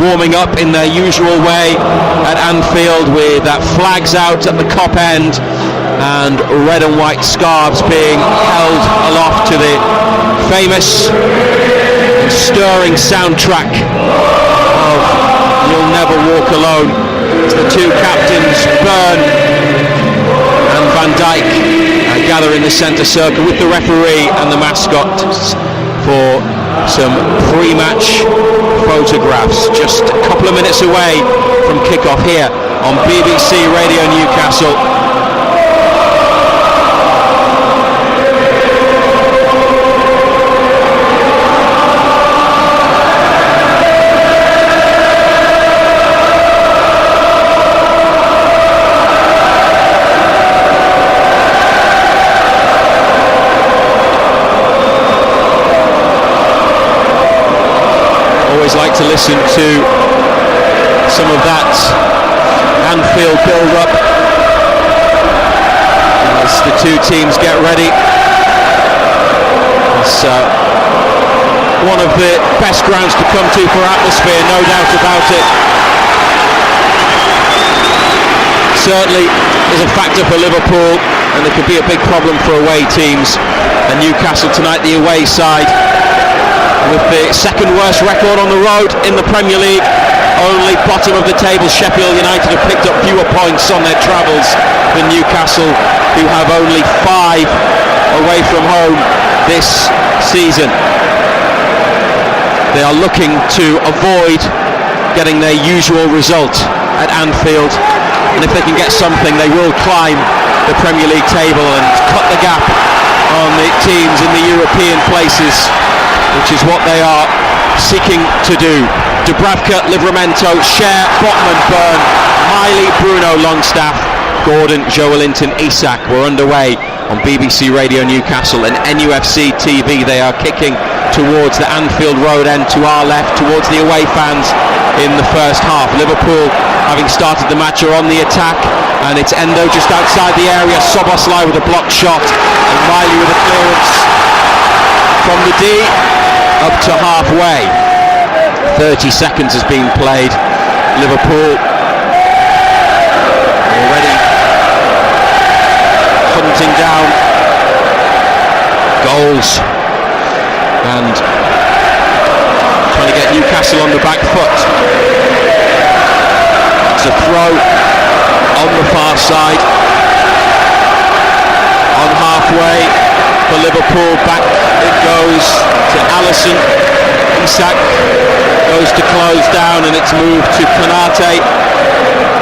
warming up in their usual way at Anfield, with flags out at the Kop end and red and white scarves being held aloft to the famous and stirring soundtrack of You'll Never Walk Alone, as the two captains, Byrne and Van Dijk, gather in the centre circle with the referee and the mascots for some pre-match photographs. Just a couple of minutes away from kick-off here on BBC Radio Newcastle. Like to listen to some of that Anfield build-up as the two teams get ready. It's one of the best grounds to come to for atmosphere, no doubt about it. Certainly is a factor for Liverpool, and it could be a big problem for away teams. And Newcastle tonight, the away side, with the second worst record on the road in the Premier League. Only bottom of the table Sheffield United have picked up fewer points on their travels than Newcastle, who have only 5 away from home this season. They are looking to avoid getting their usual result at Anfield, and if they can get something, they will climb the Premier League table and cut the gap on the teams in the European places, which is what they are seeking to do. Dubravka, Livramento, Cher, Botman, Byrne, Miley, Bruno, Longstaff, Gordon, Joelinton, Isak were underway on BBC Radio Newcastle and NUFC TV. They are kicking towards the Anfield Road end to our left, towards the away fans in the first half. Liverpool, having started the match, are on the attack, and it's Endo just outside the area, Soboslai with a blocked shot, and Miley with a clearance from the D up to halfway. 30 seconds has been played. Liverpool already hunting down goals and trying to get Newcastle on the back foot. It's a throw on the far side, on halfway for Liverpool. Back it goes to Alisson. Isak goes to close down, and it's moved to Konate,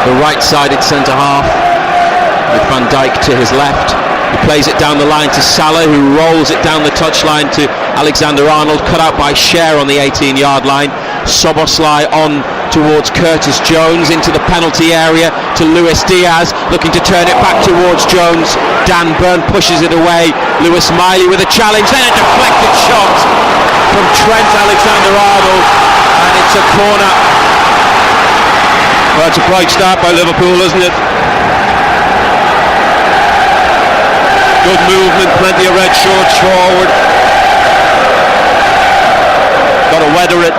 the right-sided centre-half, with Van Dijk to his left. He plays it down the line to Salah, who rolls it down the touchline to Alexander-Arnold, cut out by Cher on the 18-yard line. Soboslai on towards Curtis Jones into the penalty area to Luis Diaz, looking to turn it back towards Jones. Dan Burn pushes it away. Lewis Miley with a challenge, then a deflected shot from Trent Alexander-Arnold, and it's a corner. Well, it's a bright start by Liverpool, isn't it? Good movement, plenty of red shorts forward. Got to weather it.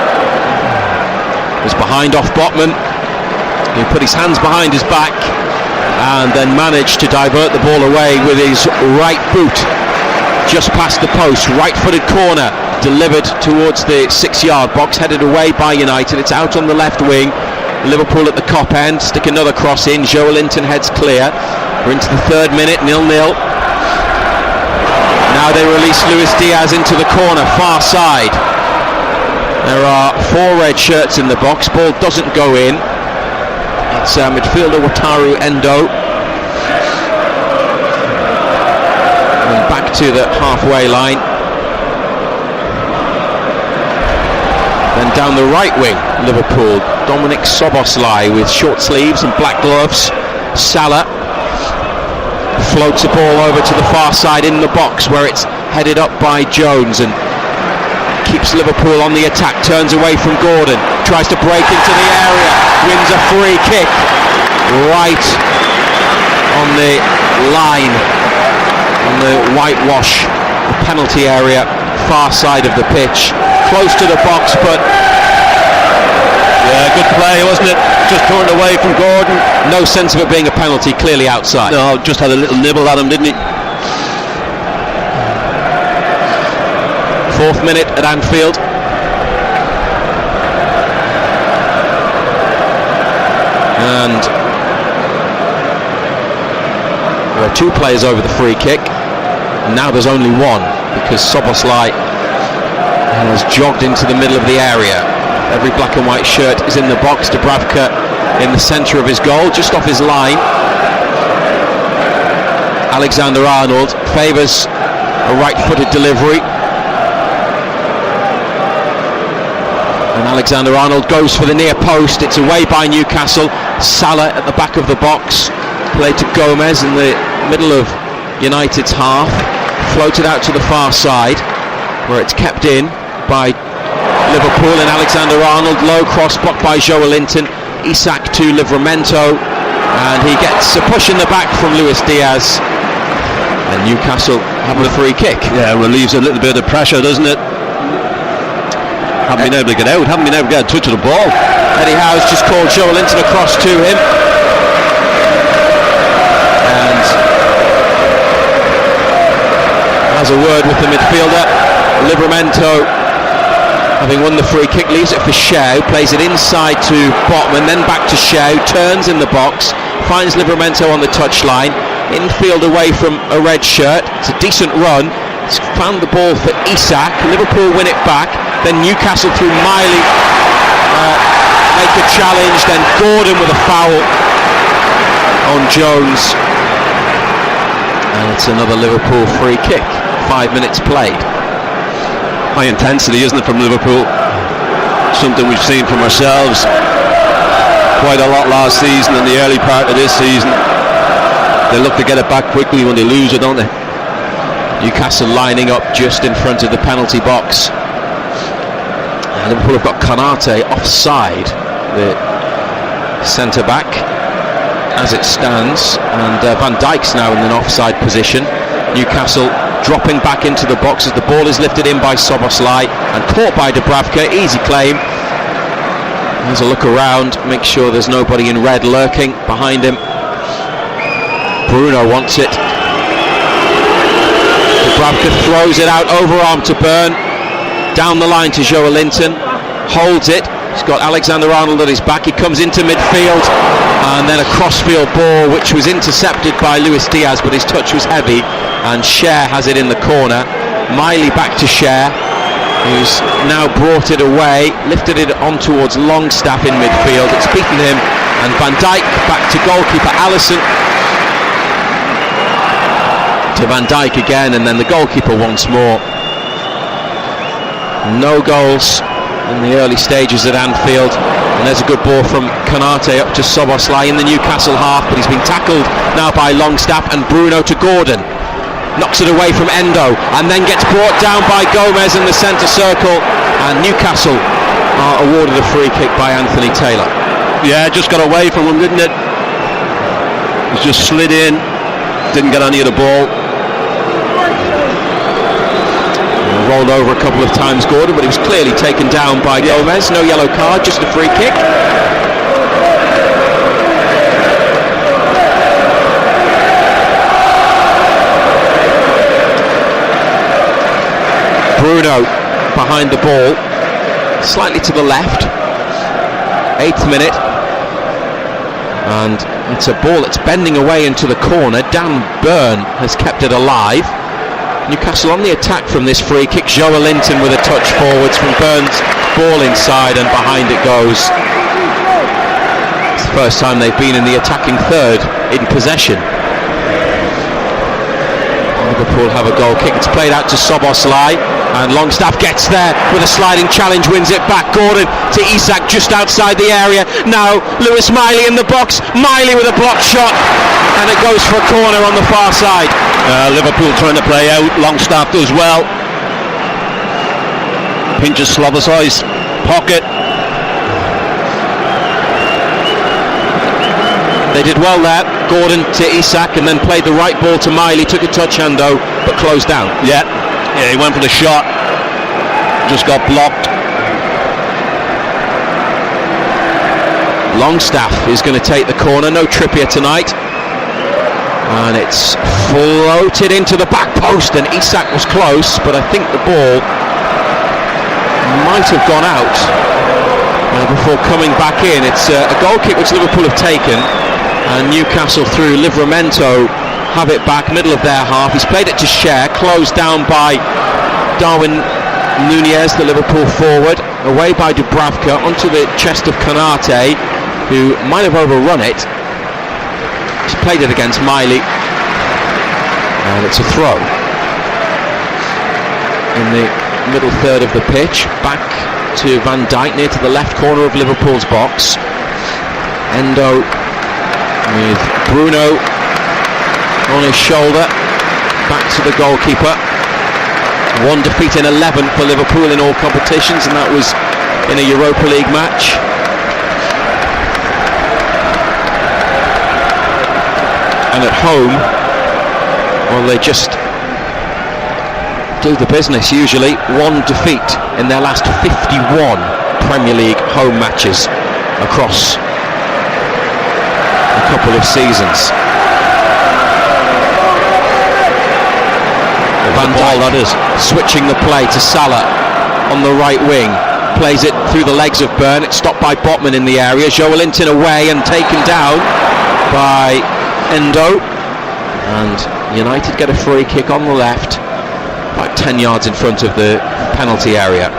Was behind off Botman. He put his hands behind his back and then managed to divert the ball away with his right boot just past the post. Right-footed corner delivered towards the 6-yard box, headed away by United. It's out on the left wing. Liverpool at the Kop end, stick another cross in. Joelinton heads clear. We're into the 3rd minute, 0-0. Now they release Luis Diaz into the corner, far side. There are 4 red shirts in the box. Ball doesn't go in. It's midfielder Wataru Endo. And back to the halfway line. Then down the right wing, Liverpool, Dominic Soboslai with short sleeves and black gloves. Salah floats the ball over to the far side in the box, where it's headed up by Jones and keeps Liverpool on the attack. Turns away from Gordon, tries to break into the area, wins a free kick right on the line, on the whitewash, the penalty area, far side of the pitch, close to the box, but yeah, turned away from Gordon. No sense of it being a penalty, clearly outside. No, just had a little nibble at him, didn't he? 4th minute at Anfield. And there are 2 players over the free kick. Now there's only one, because Szoboszlai has jogged into the middle of the area. Every black and white shirt is in the box. Dubravka in the centre of his goal, just off his line. Alexander-Arnold favours a right-footed delivery. And Alexander-Arnold goes for the near post. It's away by Newcastle. Salah at the back of the box. Played to Gomez in the middle of United's half. Floated out to the far side, where it's kept in by Liverpool, and Alexander-Arnold, low cross blocked by Joelinton. Isak to Livramento, and he gets a push in the back from Luis Diaz, and Newcastle have a free kick. Yeah, relieves a little bit of pressure, doesn't it? Haven't been able to get out, haven't been able to get a touch of the ball. Eddie Howe's just called Joelinton across to him, and has a word with the midfielder. Livramento, having won the free kick, leaves it for Shaw, plays it inside to Botman, then back to Shaw, turns in the box, finds Livramento on the touchline, infield away from a red shirt. It's a decent run. He's found the ball for Isak. Liverpool win it back, then Newcastle through Miley make a challenge, then Gordon with a foul on Jones, and it's another Liverpool free kick. 5 minutes played. High intensity, isn't it, from Liverpool? Something we've seen from ourselves quite a lot last season and the early part of this season. They look to get it back quickly when they lose it, don't they? Newcastle lining up just in front of the penalty box. And Liverpool have got Konate offside, the centre back, as it stands, and Van Dijk's now in an offside position. Newcastle dropping back into the box as the ball is lifted in by Szoboszlai and caught by Dubravka. Easy claim. Has a look around, make sure there's nobody in red lurking behind him. Bruno wants it. Dubravka throws it out, overarm to Byrne, down the line to Joelinton, holds it. He's got Alexander-Arnold at his back. He comes into midfield, and then a crossfield ball which was intercepted by Luis Diaz, but his touch was heavy, and Cher has it in the corner. Miley back to Cher, who's now brought it away, lifted it on towards Longstaff in midfield. It's beaten him, and Van Dijk back to goalkeeper Alisson. To Van Dijk again, and then the goalkeeper once more. No goals in the early stages at Anfield, and there's a good ball from Konate up to Szoboszlai in the Newcastle half, but he's been tackled now by Longstaff, and Bruno to Gordon, knocks it away from Endo, and then gets brought down by Gomez in the centre circle, and Newcastle are awarded a free kick by Anthony Taylor. Yeah, just got away from him, didn't it? He just slid in, didn't get any of the ball. Rolled over a couple of times, Gordon, but he was clearly taken down by Gomez. No yellow card, just a free kick. Bruno behind the ball, slightly to the left. 8th minute, and it's a ball that's bending away into the corner. Dan Byrne has kept it alive. Newcastle on the attack from this free kick. Joelinton with a touch forwards from Burns, ball inside, and behind it goes. It's the first time they've been in the attacking third in possession. Liverpool have a goal kick. It's played out to Szoboszlai, and Longstaff gets there with a sliding challenge, wins it back. Gordon to Isak just outside the area. Now Lewis Miley in the box. Miley with a blocked shot, and it goes for a corner on the far side. Liverpool trying to play out. Longstaff does well. Pinches Szoboszlai's pocket. They did well there. Gordon to Isak, and then played the right ball to Miley. Took a touch, Ando, but closed down. Yeah, he went for the shot. Just got blocked. Longstaff is going to take the corner. No Trippier tonight. And it's floated into the back post, and Isak was close, but I think the ball might have gone out before coming back in. It's a goal kick which Liverpool have taken, and Newcastle through Livramento have it back, middle of their half. He's played it to Cher, closed down by Darwin Nunez, the Liverpool forward, away by Dubravka, onto the chest of Konate, who might have overrun it. He's played it against Miley, and it's a throw in the middle third of the pitch, back to Van Dijk, near to the left corner of Liverpool's box. Endo with Bruno on his shoulder, back to the goalkeeper. One defeat in 11 for Liverpool in all competitions, and that was in a Europa League match. And at home, well, they just do the business usually. One defeat in their last 51 Premier League home matches across a couple of seasons. Van Dijk switching the play to Salah on the right wing, plays it through the legs of Burn. It's stopped by Botman in the area. Joelinton away and taken down by Endo, and United get a free kick on the left, about 10 yards in front of the penalty area.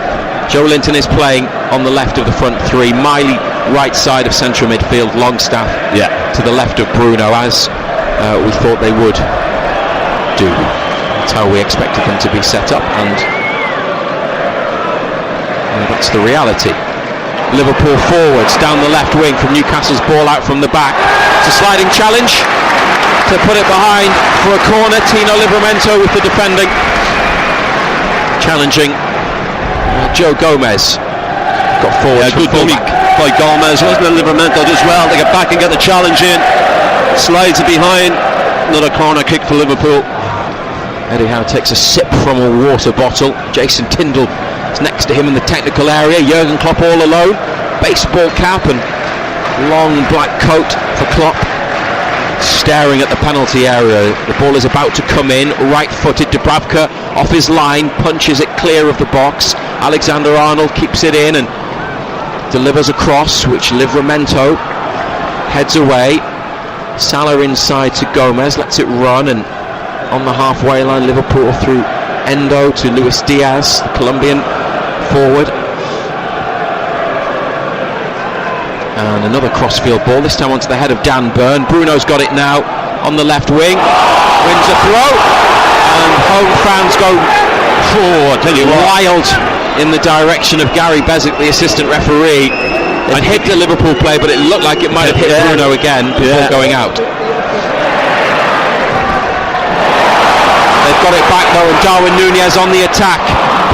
Joelinton is playing on the left of the front three, Miley right side of central midfield, Longstaff to the left of Bruno, as we thought they would do. That's how we expected them to be set up, and that's the reality. Liverpool forwards down the left wing from Newcastle's ball out from the back. It's a sliding challenge to put it behind for a corner. Tino Livramento with the defending, challenging Joe Gomez. Got forward. Good dummy by Gomez, wasn't it? Livramento does well to get back and get the challenge in. Slides it behind. Another corner kick for Liverpool. Eddie Howe takes a sip from a water bottle. Jason Tindall is next to him in the technical area. Jurgen Klopp all alone. Baseball cap and long black coat for Klopp, staring at the penalty area. The ball is about to come in. Right-footed Dubravka off his line, punches it clear of the box. Alexander-Arnold keeps it in and delivers a cross, which Livramento heads away. Salah inside to Gomez, lets it run, and on the halfway line, Liverpool through Endo to Luis Diaz, the Colombian forward. And another crossfield ball, this time onto the head of Dan Burn. Bruno's got it now on the left wing, wins a throw, and home fans go wild in the direction of Gary Bezic, the assistant referee. It hit the Liverpool player, but it looked like it might have hit Bruno again before going out. They've got it back though, and Darwin Nunez on the attack,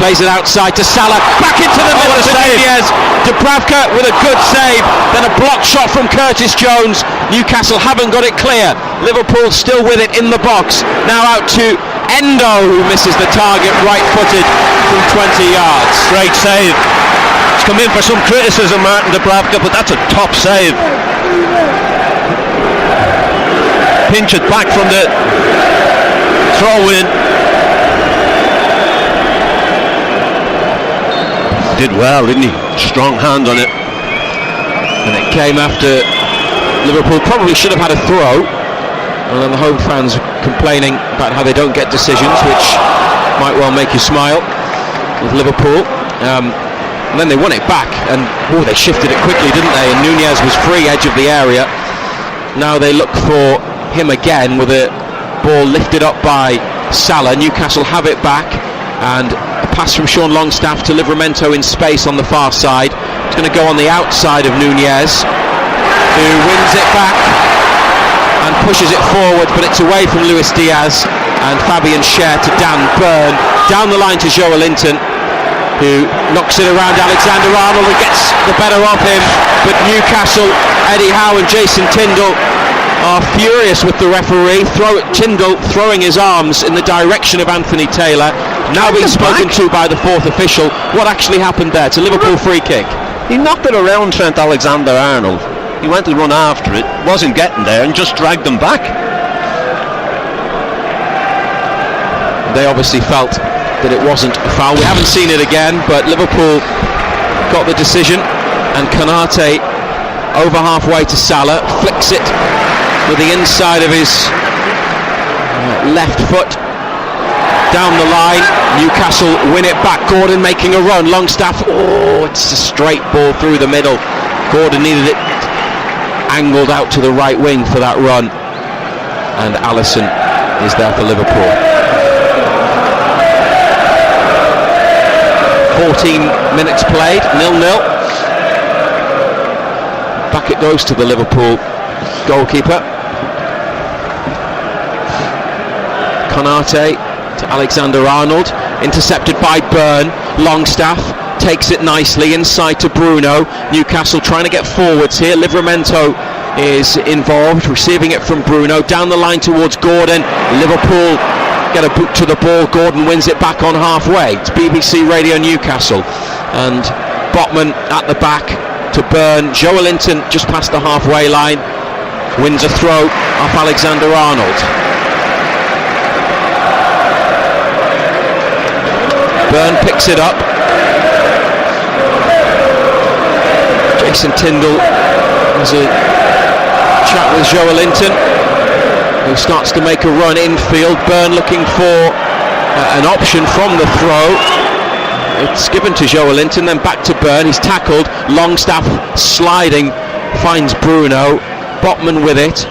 plays it outside to Salah, back into the middle to Nunez. Dubravka with a good save, then a block shot from Curtis Jones. Newcastle haven't got it clear. Liverpool still with it in the box. Now out to Endo, who misses the target, right-footed from 20 yards. Great save. It's come in for some criticism, Martin Dubravka, but that's a top save. Pinch it back from the throw in. Did well, didn't he? Strong hand on it. And it came after Liverpool probably should have had a throw. And then the home fans complaining about how they don't get decisions, which might well make you smile with Liverpool. And then they won it back, and they shifted it quickly, didn't they? And Nunez was free, edge of the area. Now they look for him again with a ball lifted up by Salah. Newcastle have it back, and a pass from Sean Longstaff to Livramento in space on the far side. It's going to go on the outside of Nunez, who wins it back and pushes it forward, but it's away from Luis Diaz, and Fabian Cher to Dan Burn, down the line to Joelinton, who knocks it around Alexander-Arnold and gets the better of him. But Newcastle, Eddie Howe and Jason Tindall are furious with the referee. Tindall throwing his arms in the direction of Anthony Taylor, now being spoken to by the fourth official. What actually happened there? It's a Liverpool free kick. He knocked it around Trent Alexander-Arnold. He went to run after it, wasn't getting there, and just dragged them back. They obviously felt that it wasn't a foul. We haven't seen it again, but Liverpool got the decision, and Konate over halfway to Salah, flicks it with the inside of his left foot down the line. Newcastle win it back. Gordon making a run. Longstaff, it's a straight ball through the middle. Gordon needed it angled out to the right wing for that run, and Alisson is there for Liverpool. 14 minutes played, 0-0. Back it goes to the Liverpool goalkeeper. Konate to Alexander-Arnold, intercepted by Byrne. Longstaff takes it nicely inside to Bruno. Newcastle trying to get forwards here. Livramento is involved, receiving it from Bruno, down the line towards Gordon. Liverpool get a boot to the ball. Gordon wins it back on halfway. It's BBC Radio Newcastle, and Botman at the back to Byrne. Joelinton just past the halfway line, wins a throw off Alexander-Arnold. Byrne picks it up. Jason Tindall has a chat with Joelinton, who starts to make a run infield. Byrne looking for an option from the throw. It's given to Joelinton, then back to Byrne. He's tackled. Longstaff sliding, finds Bruno. Botman with it.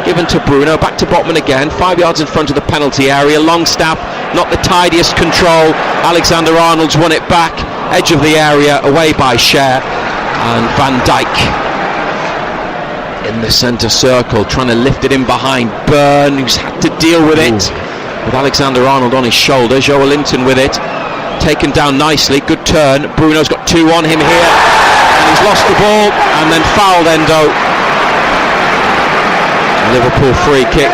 Given to Bruno, back to Botman again. 5 yards in front of the penalty area. Longstaff, not the tidiest control. Alexander-Arnold's won it back. Edge of the area, away by Cher. And Van Dijk in the centre circle, trying to lift it in behind Byrne, who's had to deal with it with Alexander-Arnold on his shoulder. Joelinton with it, taken down nicely, good turn. Bruno's got two on him here, and he's lost the ball, and then fouled Endo. Liverpool free kick.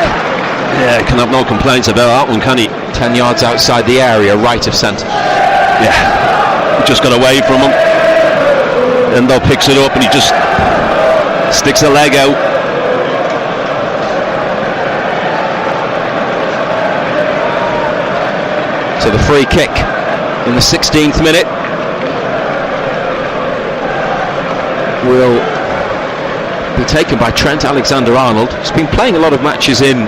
Yeah, can have no complaints about that one, can he? 10 yards outside the area, right of centre. Yeah, he just got away from him. Endo picks it up and he just sticks a leg out. So the free kick in the 16th minute will be taken by Trent Alexander-Arnold. He's been playing a lot of matches in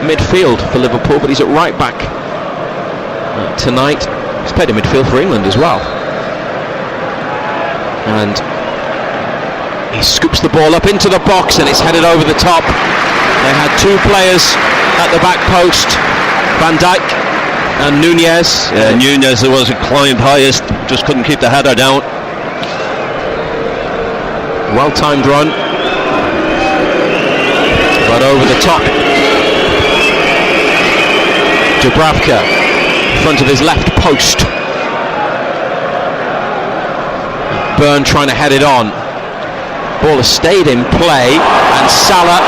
midfield for Liverpool, but he's at right back tonight. He's played in midfield for England as well. And he scoops the ball up into the box, and it's headed over the top. They had two players at the back post, Van Dijk and Nunez. Yeah, Nunez was a climbed highest, just couldn't keep the header down. Well-timed run, but over the top. Dubravka in front of his left post. Byrne trying to head it on. Ball has stayed in play, and Salah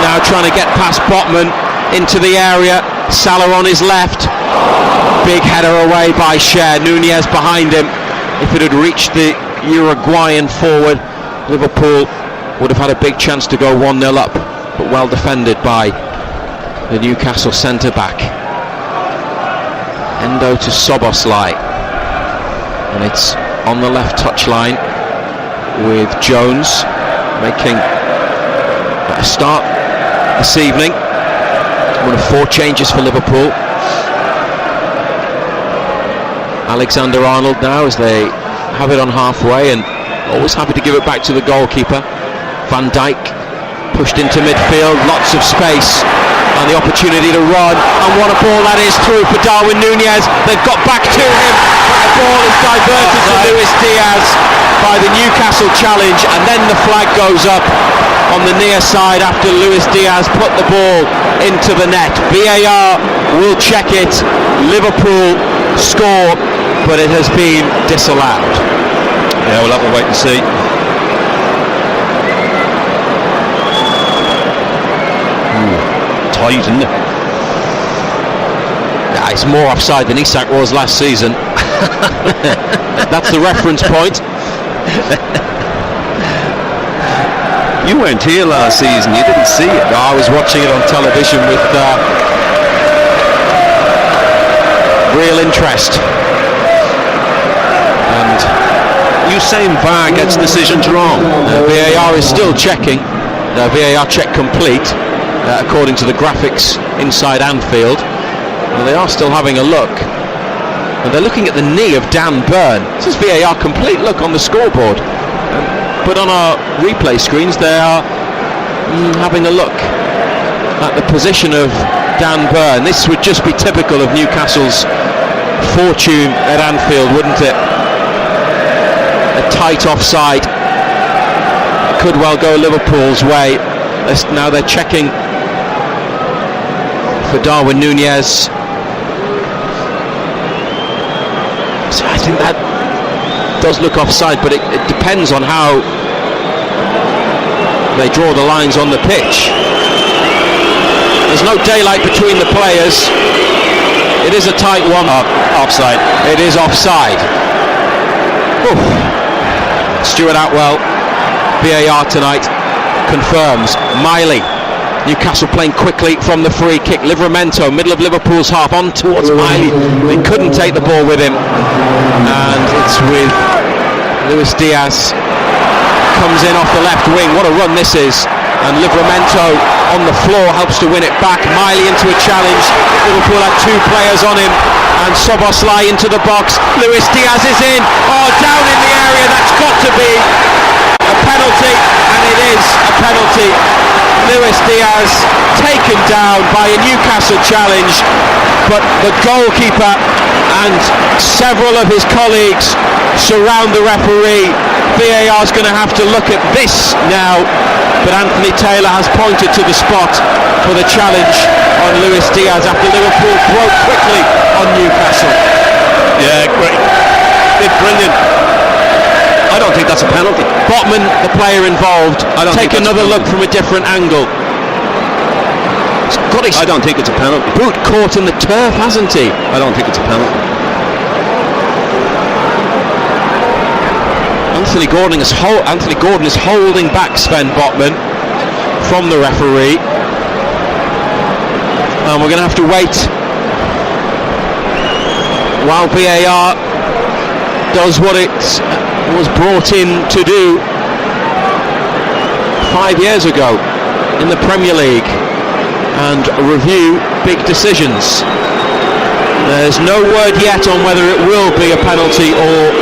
now trying to get past Botman into the area. Salah on his left. Big header away by Cher. Nunez behind him. If it had reached the Uruguayan forward, Liverpool would have had a big chance to go 1-0 up, but well defended by the Newcastle centre-back. Endo to Soboslai, and it's on the left touchline with Jones making a start this evening. One of four changes for Liverpool. Alexander-Arnold now, as they have it on halfway, and always happy to give it back to the goalkeeper. Van Dijk pushed into midfield, lots of space and the opportunity to run, and what a ball that is through for Darwin Nunez. They've got back to him, but the ball is diverted to Luis Diaz by the Newcastle challenge, and then the flag goes up on the near side after Luis Diaz put the ball into the net. VAR will check it. Liverpool score, but it has been disallowed. Yeah, we'll have to wait and see. Tight, isn't it? Yeah, it's more offside than Isak was last season. That's the reference point. You weren't here last season, you didn't see it. No, I was watching it on television with real interest. And Usain VAR gets decisions wrong. VAR is still checking. VAR check complete, according to the graphics inside Anfield. And they are still having a look. And they're looking at the knee of Dan Burn. This is VAR complete look on the scoreboard. But on our replay screens, they are having a look at the position of Dan Burn. This would just be typical of Newcastle's fortune at Anfield, wouldn't it? A tight offside could well go Liverpool's way. Now they're checking for Darwin Núñez. So I think that does look offside, but it depends on how they draw the lines on the pitch. There's no daylight between the players. It is a tight one. Offside. It is offside. Oof. Stuart Atwell, VAR tonight, confirms. Miley, Newcastle playing quickly from the free kick. Livramento, middle of Liverpool's half, on towards Miley. They couldn't take the ball with him. And it's with Luis Diaz. Comes in off the left wing. What a run this is. And Livramento on the floor helps to win it back. Miley into a challenge. Liverpool had two players on him. And Szoboszlai into the box. Luis Diaz is in. Oh, down in the area. That's got to be a penalty. And it is a penalty. Luis Diaz taken down by a Newcastle challenge. But the goalkeeper and several of his colleagues surround the referee. VAR's going to have to look at this now, but Anthony Taylor has pointed to the spot for the challenge on Luis Diaz after Liverpool broke quickly on Newcastle. Yeah, great. It's brilliant. I don't think that's a penalty. Botman, the player involved, take another look from a different angle. I don't think it's a penalty. Boot caught in the turf, hasn't he? I don't think it's a penalty. Anthony Gordon is holding back Sven Botman from the referee, and we're going to have to wait while VAR does what it was brought in to do 5 years ago in the Premier League and review big decisions. There's no word yet on whether it will be a penalty or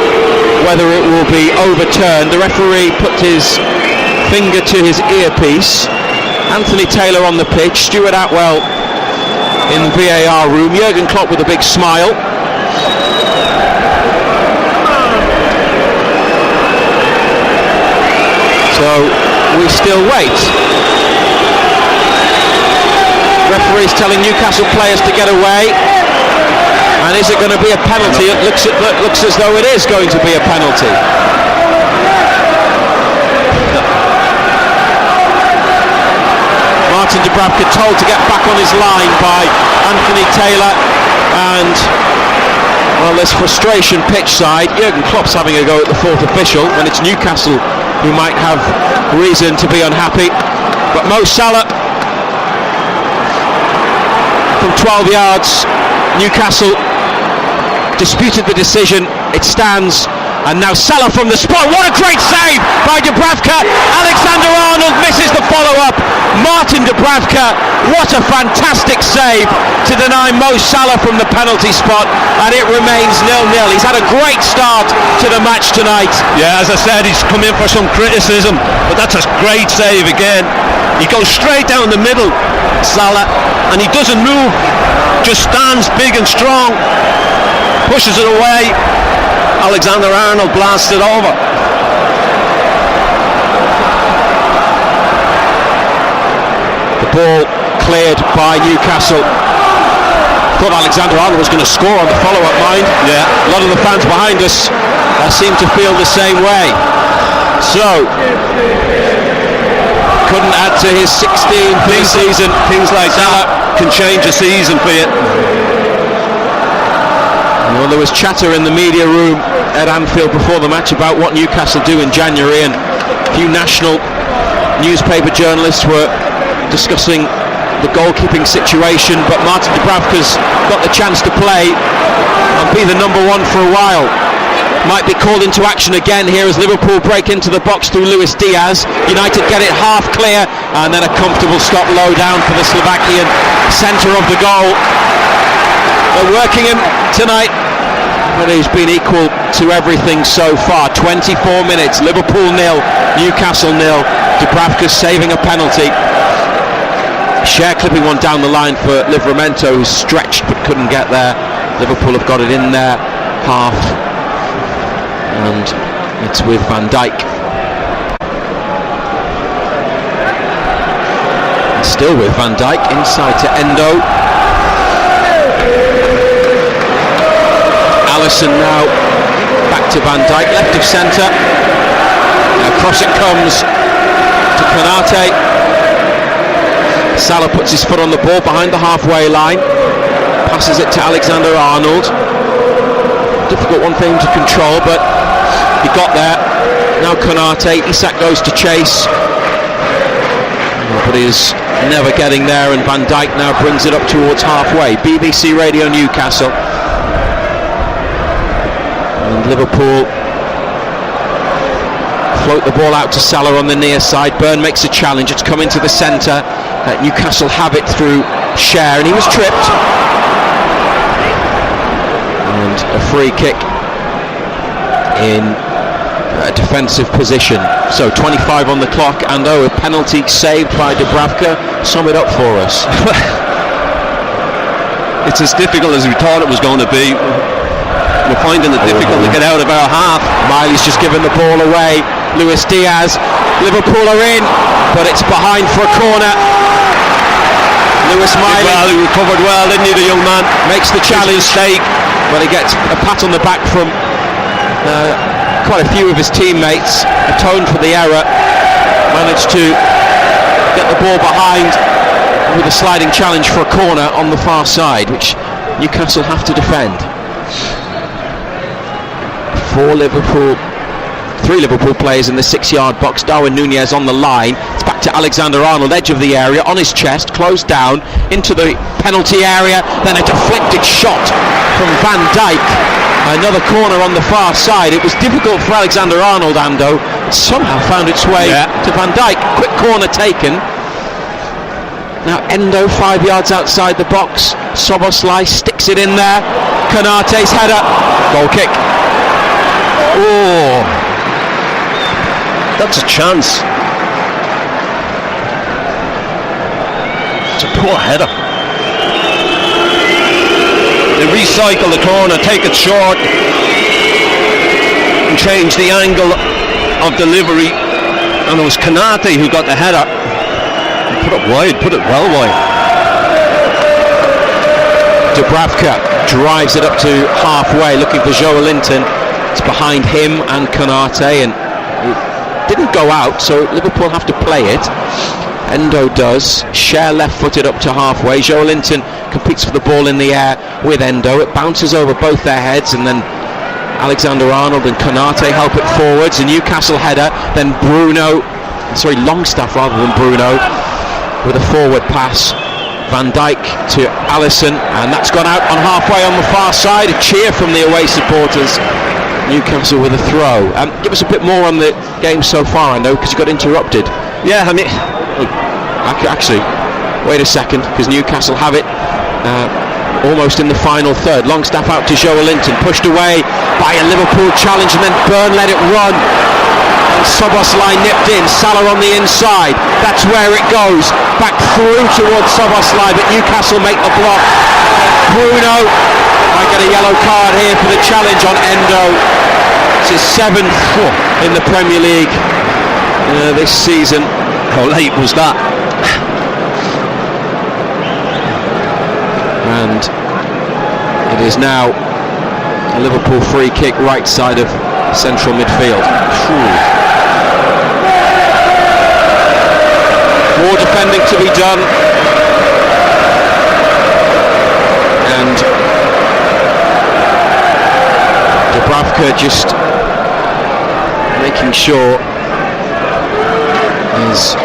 whether it will be overturned. The referee put his finger to his earpiece. Anthony Taylor on the pitch, Stuart Atwell in the VAR room, Jurgen Klopp with a big smile. So we still wait. Referee's telling Newcastle players to get away. And is it going to be a penalty? It looks as though it is going to be a penalty. Martin Dubravka told to get back on his line by Anthony Taylor, and well, there's frustration pitch side. Jurgen Klopp's having a go at the fourth official when it's Newcastle who might have reason to be unhappy. But Mo Salah from 12 yards, Newcastle disputed the decision. It stands, and now Salah from the spot. What a great save by Dubravka. Alexander-Arnold misses the follow-up. Martin Dubravka, what a fantastic save to deny Mo Salah from the penalty spot, and it remains 0-0. He's had a great start to the match tonight. Yeah, as I said, he's come in for some criticism, but that's a great save again. He goes straight down the middle, Salah, and he doesn't move, just stands big and strong, pushes it away. Alexander-Arnold blasts it over. The ball cleared by Newcastle. Thought Alexander-Arnold was going to score on the follow-up, mind. Yeah. A lot of the fans behind us seem to feel the same way. So, couldn't add to his 16th season. Things like that can change a season for you. Well, there was chatter in the media room at Anfield before the match about what Newcastle do in January, and a few national newspaper journalists were discussing the goalkeeping situation, but Martin Dubravka's got the chance to play and be the number one for a while. Might be called into action again here as Liverpool break into the box through Luis Diaz. United get it half clear, and then a comfortable stop low down for the Slovakian centre of the goal. They're working him tonight, but he's been equal to everything so far. 24 minutes, Liverpool 0, Newcastle 0. Dubravka saving a penalty. Share clipping one down the line for Livramento, who stretched but couldn't get there. Liverpool have got it in their half, and it's with Van Dijk. And still with Van Dijk, inside to Endo. Alisson now back to Van Dijk, left of centre. Across it comes to Konate. Salah puts his foot on the ball behind the halfway line, passes it to Alexander-Arnold. Difficult one for him to control, but he got there. Now Konate, Isak goes to chase, but he's never getting there, and Van Dijk now brings it up towards halfway. BBC Radio Newcastle. And Liverpool float the ball out to Salah on the near side. Burn makes a challenge, it's come into the centre. Newcastle have it through Share, and he was tripped. And a free kick in a defensive position. So 25 on the clock, and a penalty saved by Dubravka. Sum it up for us. It's as difficult as we thought it was going to be. We're finding it difficult to get out of our half. Miley's just given the ball away. Luis Diaz. Liverpool are in, but it's behind for a corner. Lewis Miley. Well, he recovered well, didn't he, the young man? Makes the challenge. But he gets a pat on the back from quite a few of his teammates. Atoned for the error. Managed to get the ball behind with a sliding challenge for a corner on the far side, which Newcastle have to defend. Three Liverpool players in the 6-yard box. Darwin Núñez on the line. It's back to Alexander-Arnold, edge of the area, on his chest, closed down into the penalty area. Then a deflected shot from Van Dijk. Another corner on the far side. It was difficult for Alexander-Arnold, Ando. It somehow found its way to Van Dijk. Quick corner taken. Now Endo 5 yards outside the box. Szoboszlai sticks it in there. Konate's header. Goal kick. Oh, that's a chance. It's a poor header. They recycle the corner, take it short, and change the angle of delivery. And it was Konate who got the header. He put it wide, put it well wide. Dubravka drives it up to halfway, looking for Joelinton. It's behind him and Konate, and it didn't go out, so Liverpool have to play it. Endo does. Share left-footed up to halfway. Joelinton competes for the ball in the air with Endo. It bounces over both their heads, and then Alexander-Arnold and Konate help it forwards. A Newcastle header, then Longstaff rather than Bruno, with a forward pass. Van Dijk to Alisson, and that's gone out on halfway on the far side. A cheer from the away supporters. Newcastle with a throw. Give us a bit more on the game so far, I know, because you got interrupted. Yeah, I mean, actually, wait a second, because Newcastle have it almost in the final third. Longstaff out to Joelinton, pushed away by a Liverpool challenge, and then Burn let it run. And Szoboszlai nipped in. Salah on the inside. That's where it goes. Back through towards Szoboszlai, but Newcastle make the block. Bruno might get a yellow card here for the challenge on Endo. It's his 7th in the Premier League this season. How late was that? And it is now a Liverpool free kick right side of central midfield. More defending to be done, and Dubravka just making sure his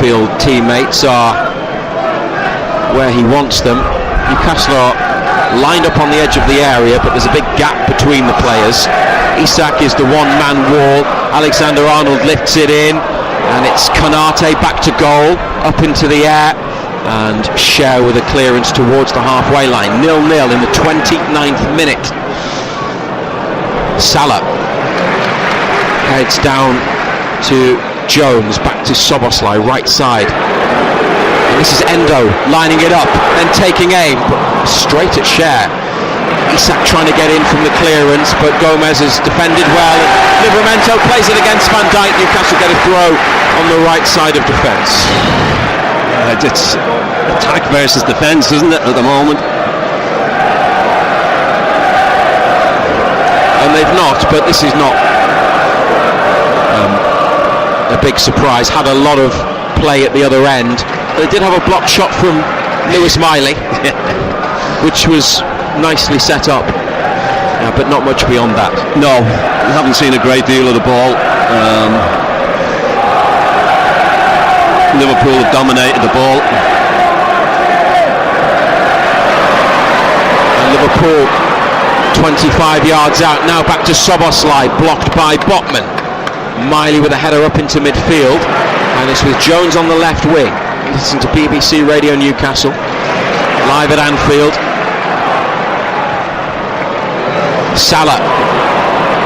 Anfield teammates are where he wants them. Newcastle are lined up on the edge of the area, but there's a big gap between the players. Isak is the one-man wall. Alexander-Arnold lifts it in, and it's Konate back to goal, up into the air, and Cher with a clearance towards the halfway line. 0-0 in the 29th minute. Salah heads down to Jones, back to Soboslai, right side. And this is Endo lining it up and taking aim, but straight at Cher. Isak trying to get in from the clearance, but Gomez has defended well. And Livramento plays it against Van Dijk. Newcastle get a throw on the right side of defence. It's attack versus defence, isn't it, at the moment? And they've not, but this is not a big surprise. Had a lot of play at the other end. They did have a blocked shot from Lewis Miley, which was nicely set up, but not much beyond that. No, we haven't seen a great deal of the ball. Liverpool have dominated the ball. And Liverpool 25 yards out, now back to Soboslai, blocked by Botman. Miley with a header up into midfield, and it's with Jones on the left wing. Listen to BBC Radio Newcastle, live at Anfield. Salah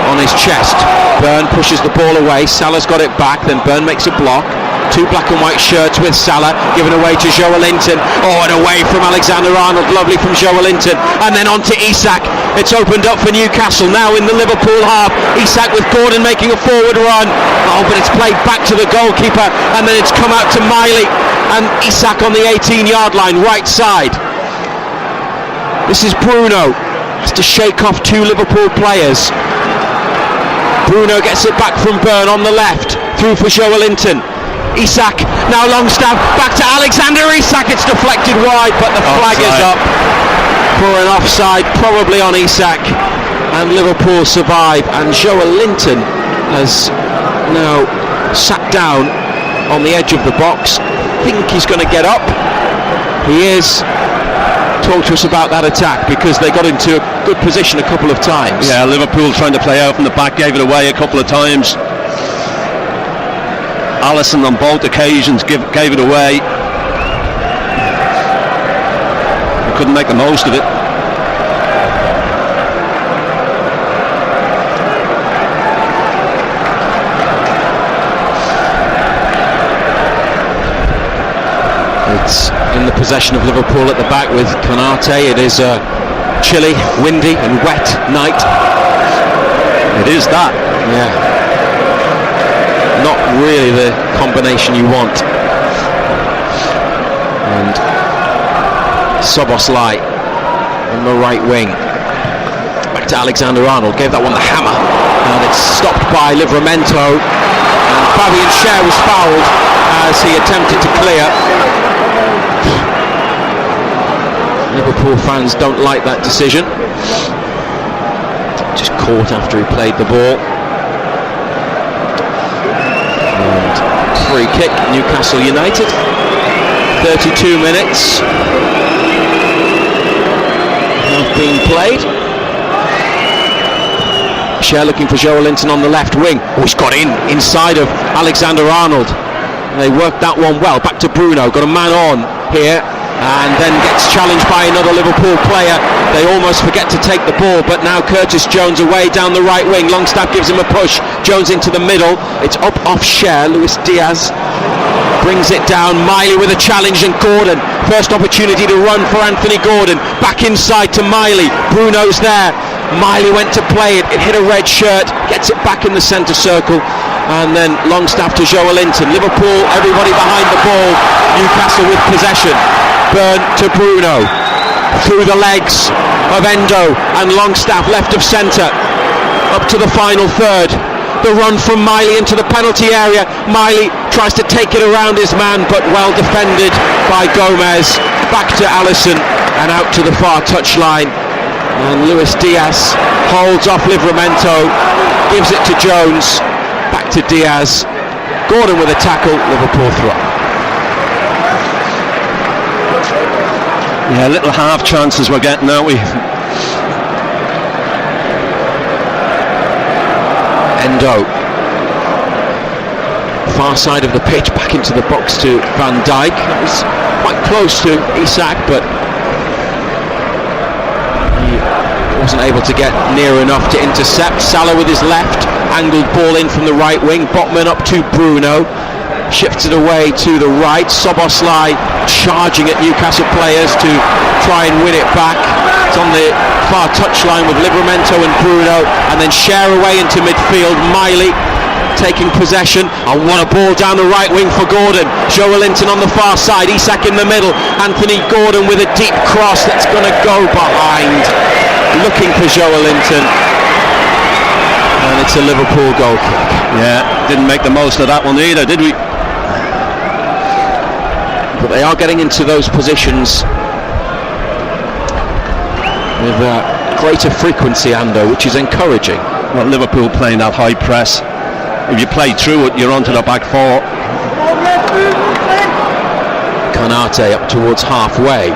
on his chest. Burn pushes the ball away. Salah's got it back, then Burn makes a block. Two black and white shirts with Salah, given away to Joelinton. Oh, and away from Alexander-Arnold. Lovely from Joelinton. And then on to Isak. It's opened up for Newcastle now in the Liverpool half. Isak with Gordon making a forward run. Oh, but it's played back to the goalkeeper, and then it's come out to Miley. And Isak on the 18-yard line, right side. This is Bruno. Has to shake off two Liverpool players. Bruno gets it back from Burn on the left. Through for Joelinton. Isak, now Longstaff, back to Alexander Isak. It's deflected wide, but the flag is up for an offside, probably on Isak. And Liverpool survive. And Joelinton has now sat down on the edge of the box. I think he's going to get up. He is. Talk to us about that attack, because they got into a good position a couple of times. Yeah, Liverpool trying to play out from the back, gave it away a couple of times. Alisson on both occasions gave it away. They couldn't make the most of it. It's in the possession of Liverpool at the back with Konate. It is a chilly, windy and wet night. It is that. Yeah. Not really the combination you want. And Soboslai on the right wing. Back to Alexander-Arnold. Gave that one the hammer. And it's stopped by Livramento. And Fabian Cher was fouled as he attempted to clear. Liverpool fans don't like that decision. Just caught after he played the ball. And free kick, Newcastle United. 32 minutes have been played. Cher looking for Joelinton on the left wing. Oh, he's got inside of Alexander-Arnold. They worked that one well. Back to Bruno. Got a man on here. And then gets challenged by another Liverpool player. They almost forget to take the ball, but now Curtis Jones away down the right wing. Longstaff gives him a push. Jones into the middle. It's up off Cher. Luis Diaz brings it down. Miley with a challenge, and Gordon. First opportunity to run for Anthony Gordon. Back inside to Miley. Bruno's there. Miley went to play it. It hit a red shirt. Gets it back in the centre circle. And then Longstaff to Joelinton. Liverpool, everybody behind the ball. Newcastle with possession. Burn to Bruno. Through the legs of Endo and Longstaff, left of centre. Up to the final third. The run from Miley into the penalty area. Miley tries to take it around his man, but well defended by Gomez. Back to Alisson and out to the far touchline. And Luis Diaz holds off Livramento. Gives it to Jones. Back to Diaz. Gordon with a tackle. Liverpool throw. Yeah, little half chances we're getting, aren't we? Endo, far side of the pitch, back into the box to Van Dijk. That was quite close to Isak, but he wasn't able to get near enough to intercept. Salah with his left, angled ball in from the right wing. Botman up to Bruno, shifted away to the right. Szoboszlai charging at Newcastle players to try and win it back. It's on the far touchline with Livramento and Bruno, and then share away into midfield. Miley taking possession. I want a ball down the right wing for Gordon. Joelinton on the far side, Isak in the middle. Anthony Gordon with a deep cross that's going to go behind. Looking for Joelinton, and it's a Liverpool goal kick. Yeah, didn't make the most of that one either, did we? But they are getting into those positions with greater frequency, Ando, which is encouraging. Well, Liverpool playing that high press. If you play through it, you're onto the back four. Konate up towards halfway.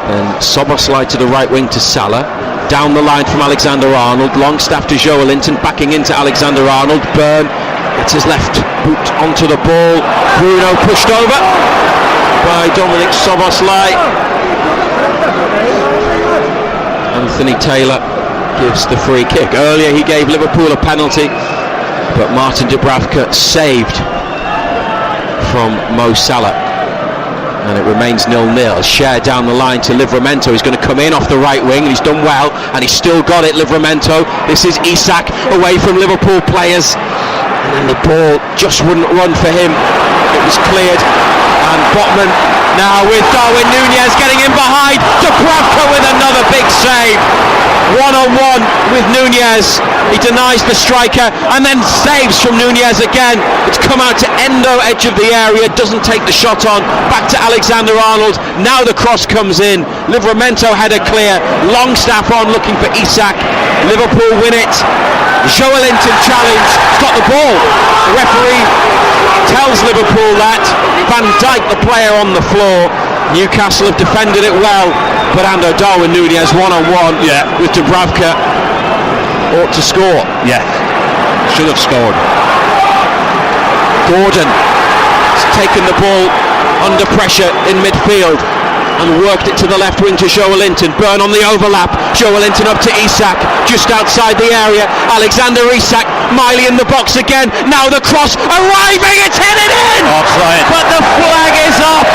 Then Szoboszlai to the right wing to Salah. Down the line from Alexander-Arnold. Longstaff to Joelinton, backing into Alexander-Arnold. Burn gets his left boot onto the ball. Bruno pushed over by Dominic Szoboszlai. Anthony Taylor gives the free kick. Earlier he gave Liverpool a penalty, but Martin Dubravka saved from Mo Salah, and it remains 0-0. Share down the line to Livramento. He's going to come in off the right wing, and he's done well, and he's still got it. Livramento. This is Isak away from Liverpool players, and the ball just wouldn't run for him. It was cleared, and Botman now with Darwin Núñez getting in behind. Dubravka with another big save. One-on-one with Núñez. He denies the striker and then saves from Núñez again. It's come out to Endo, edge of the area, doesn't take the shot on. Back to Alexander-Arnold. Now the cross comes in. Livramento header clear. Longstaff on looking for Isak. Liverpool win it. Joelinton challenge. He's got the ball. The referee tells Liverpool that. Van Dijk, the player, on the floor. Newcastle have defended it well, but Ando, Darwin Núñez one-on-one with Dubravka ought to score. Yeah, should have scored. Gordon has taken the ball under pressure in midfield and worked it to the left wing to Joelinton. Burn on the overlap. Joelinton up to Isak, just outside the area. Alexander Isak, Miley in the box again. Now the cross arriving, it's headed in! Offside. But the flag is up,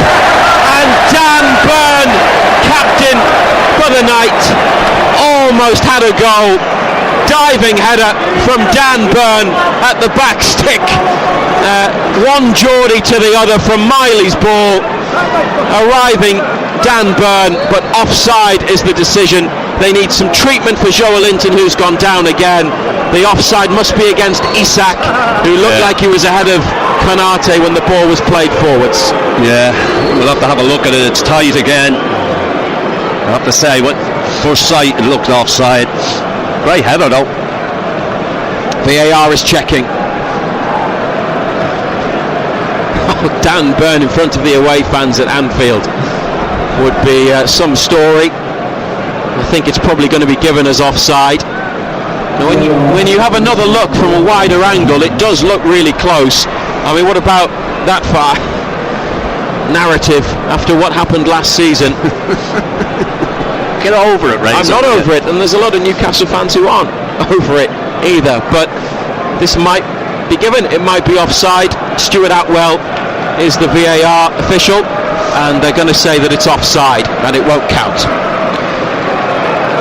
and Dan Burn, captain for the night, almost had a goal. Diving header from Dan Burn at the back stick. One Geordie to the other from Miley's ball. Arriving Dan Burn, but offside is the decision. They need some treatment for Joelinton, who's gone down again. The offside must be against Isak, who looked like he was ahead of Konate when the ball was played forwards. Yeah, we'll have to have a look at it. It's tight again. I have to say, what first sight it looked offside. Great header though. VAR is checking. Dan Burn in front of the away fans at Anfield would be some story. I think it's probably going to be given as offside. Now when you have another look from a wider angle, it does look really close. I mean, what about that far? Narrative after what happened last season. Get over it, right? I'm not over it, and there's a lot of Newcastle fans who aren't over it either. But this might be given. It might be offside. Stuart Atwell is the VAR official, and they're going to say that it's offside and it won't count.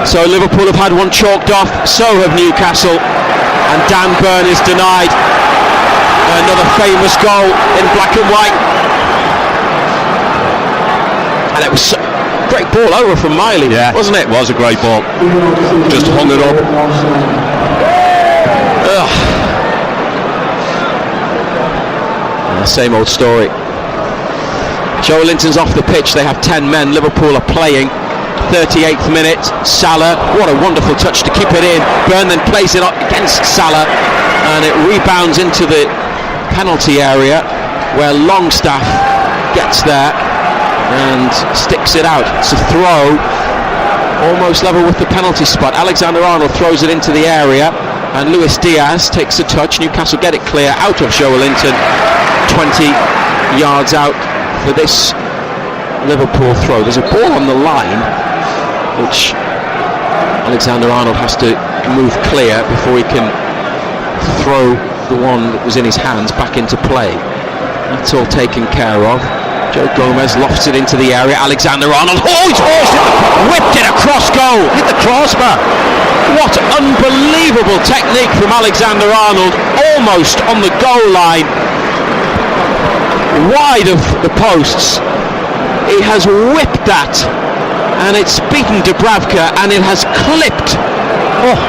So Liverpool have had one chalked off, so have Newcastle, and Dan Burn is denied another famous goal in black and white. And it was a great ball over from Miley, wasn't it? It was a great ball. Just hung it up. Same old story. Joelinton's off the pitch. They have 10 men. Liverpool are playing. 38th minute. Salah, what a wonderful touch to keep it in. Burn then plays it up against Salah, and it rebounds into the penalty area where Longstaff gets there. and sticks it out. It's a throw, almost level with the penalty spot. Alexander-Arnold throws it into the area, and Luis Diaz takes a touch. Newcastle get it clear out of Joe Linton, 20 yards out for this Liverpool throw. There's a ball on the line which Alexander-Arnold has to move clear before he can throw the one that was in his hands back into play. That's all taken care of. Joe Gomez lofts it into the area. Alexander-Arnold, he's whipped it across goal, hit the crossbar. What unbelievable technique from Alexander-Arnold, almost on the goal line, wide of the posts. He has whipped that, and it's beaten Dubravka, and it has clipped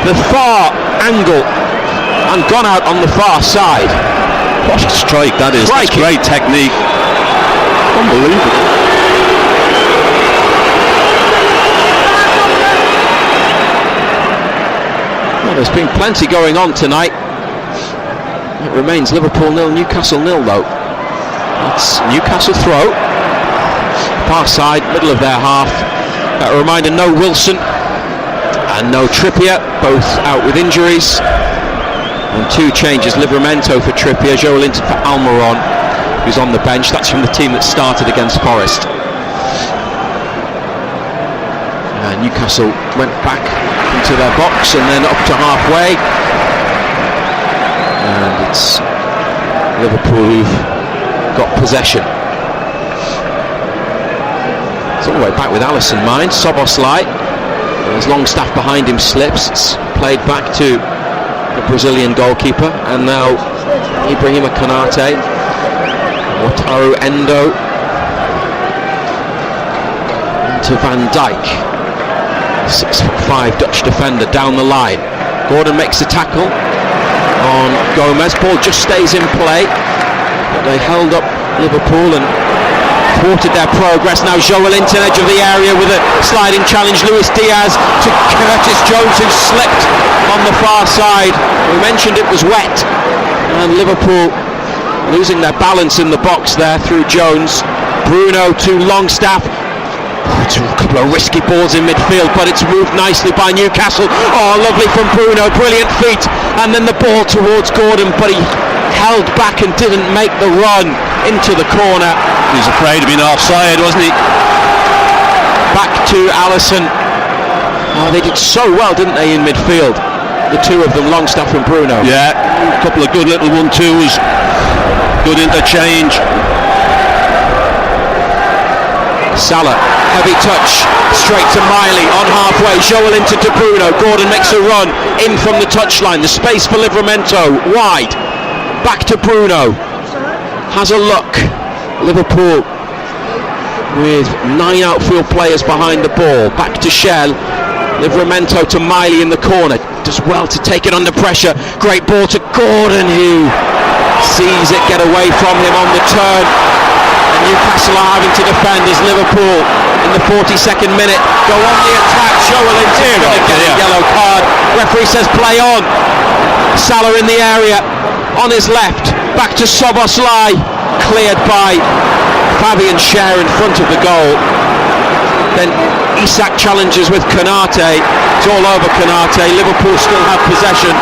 the far angle and gone out on the far side. What a strike that is. That's great technique. Unbelievable. Well, there's been plenty going on tonight. It remains Liverpool 0, Newcastle 0 though. That's Newcastle throw. Far side, middle of their half. A reminder, no Wilson and no Trippier, both out with injuries. And two changes, Livramento for Trippier, Joe Linton for Almiron, who's on the bench. That's from the team that started against Forest. Newcastle went back into their box and then up to halfway. And it's Liverpool who've got possession. It's all the way back with Alisson mind. Soboslai, as Longstaff behind him slips. It's played back to the Brazilian goalkeeper, and now Ibrahima Konate, Wataru Endo, to Van Dijk, 6'5" Dutch defender down the line. Gordon makes the tackle on Gomez. Ball just stays in play, but they held up Liverpool and thwarted their progress. Now Joe Linton, edge of the area with a sliding challenge. Luis Diaz to Curtis Jones, who slipped on the far side. We mentioned it was wet, and Liverpool losing their balance in the box there through Jones. Bruno to Longstaff. A couple of risky balls in midfield, but it's moved nicely by Newcastle. Lovely from Bruno, brilliant feet, and then the ball towards Gordon, but he held back and didn't make the run into the corner. He was afraid of being offside, wasn't he? Back to Alisson. They did so well, didn't they, in midfield? The two of them, Longstaff and Bruno. Yeah, a couple of good little 1-2s, good interchange. Salah, heavy touch, straight to Miley on halfway. Joelinton to Bruno. Gordon makes a run in from the touchline. The space for Livramento, wide. Back to Bruno. Has a look. Liverpool with 9 outfield players behind the ball. Back to Shell. Livramento to Miley in the corner. Does well to take it under pressure. Great ball to Gordon, who sees it get away from him on the turn. And Newcastle are having to defend as Liverpool in the 42nd minute go on the attack. Joelinton going to get a yellow card. Referee says play on. Salah in the area on his left. Back to Soboslai. Cleared by Fabian Schär in front of the goal. Then Isak challenges with Konate. It's all over Konate. Liverpool still have possession.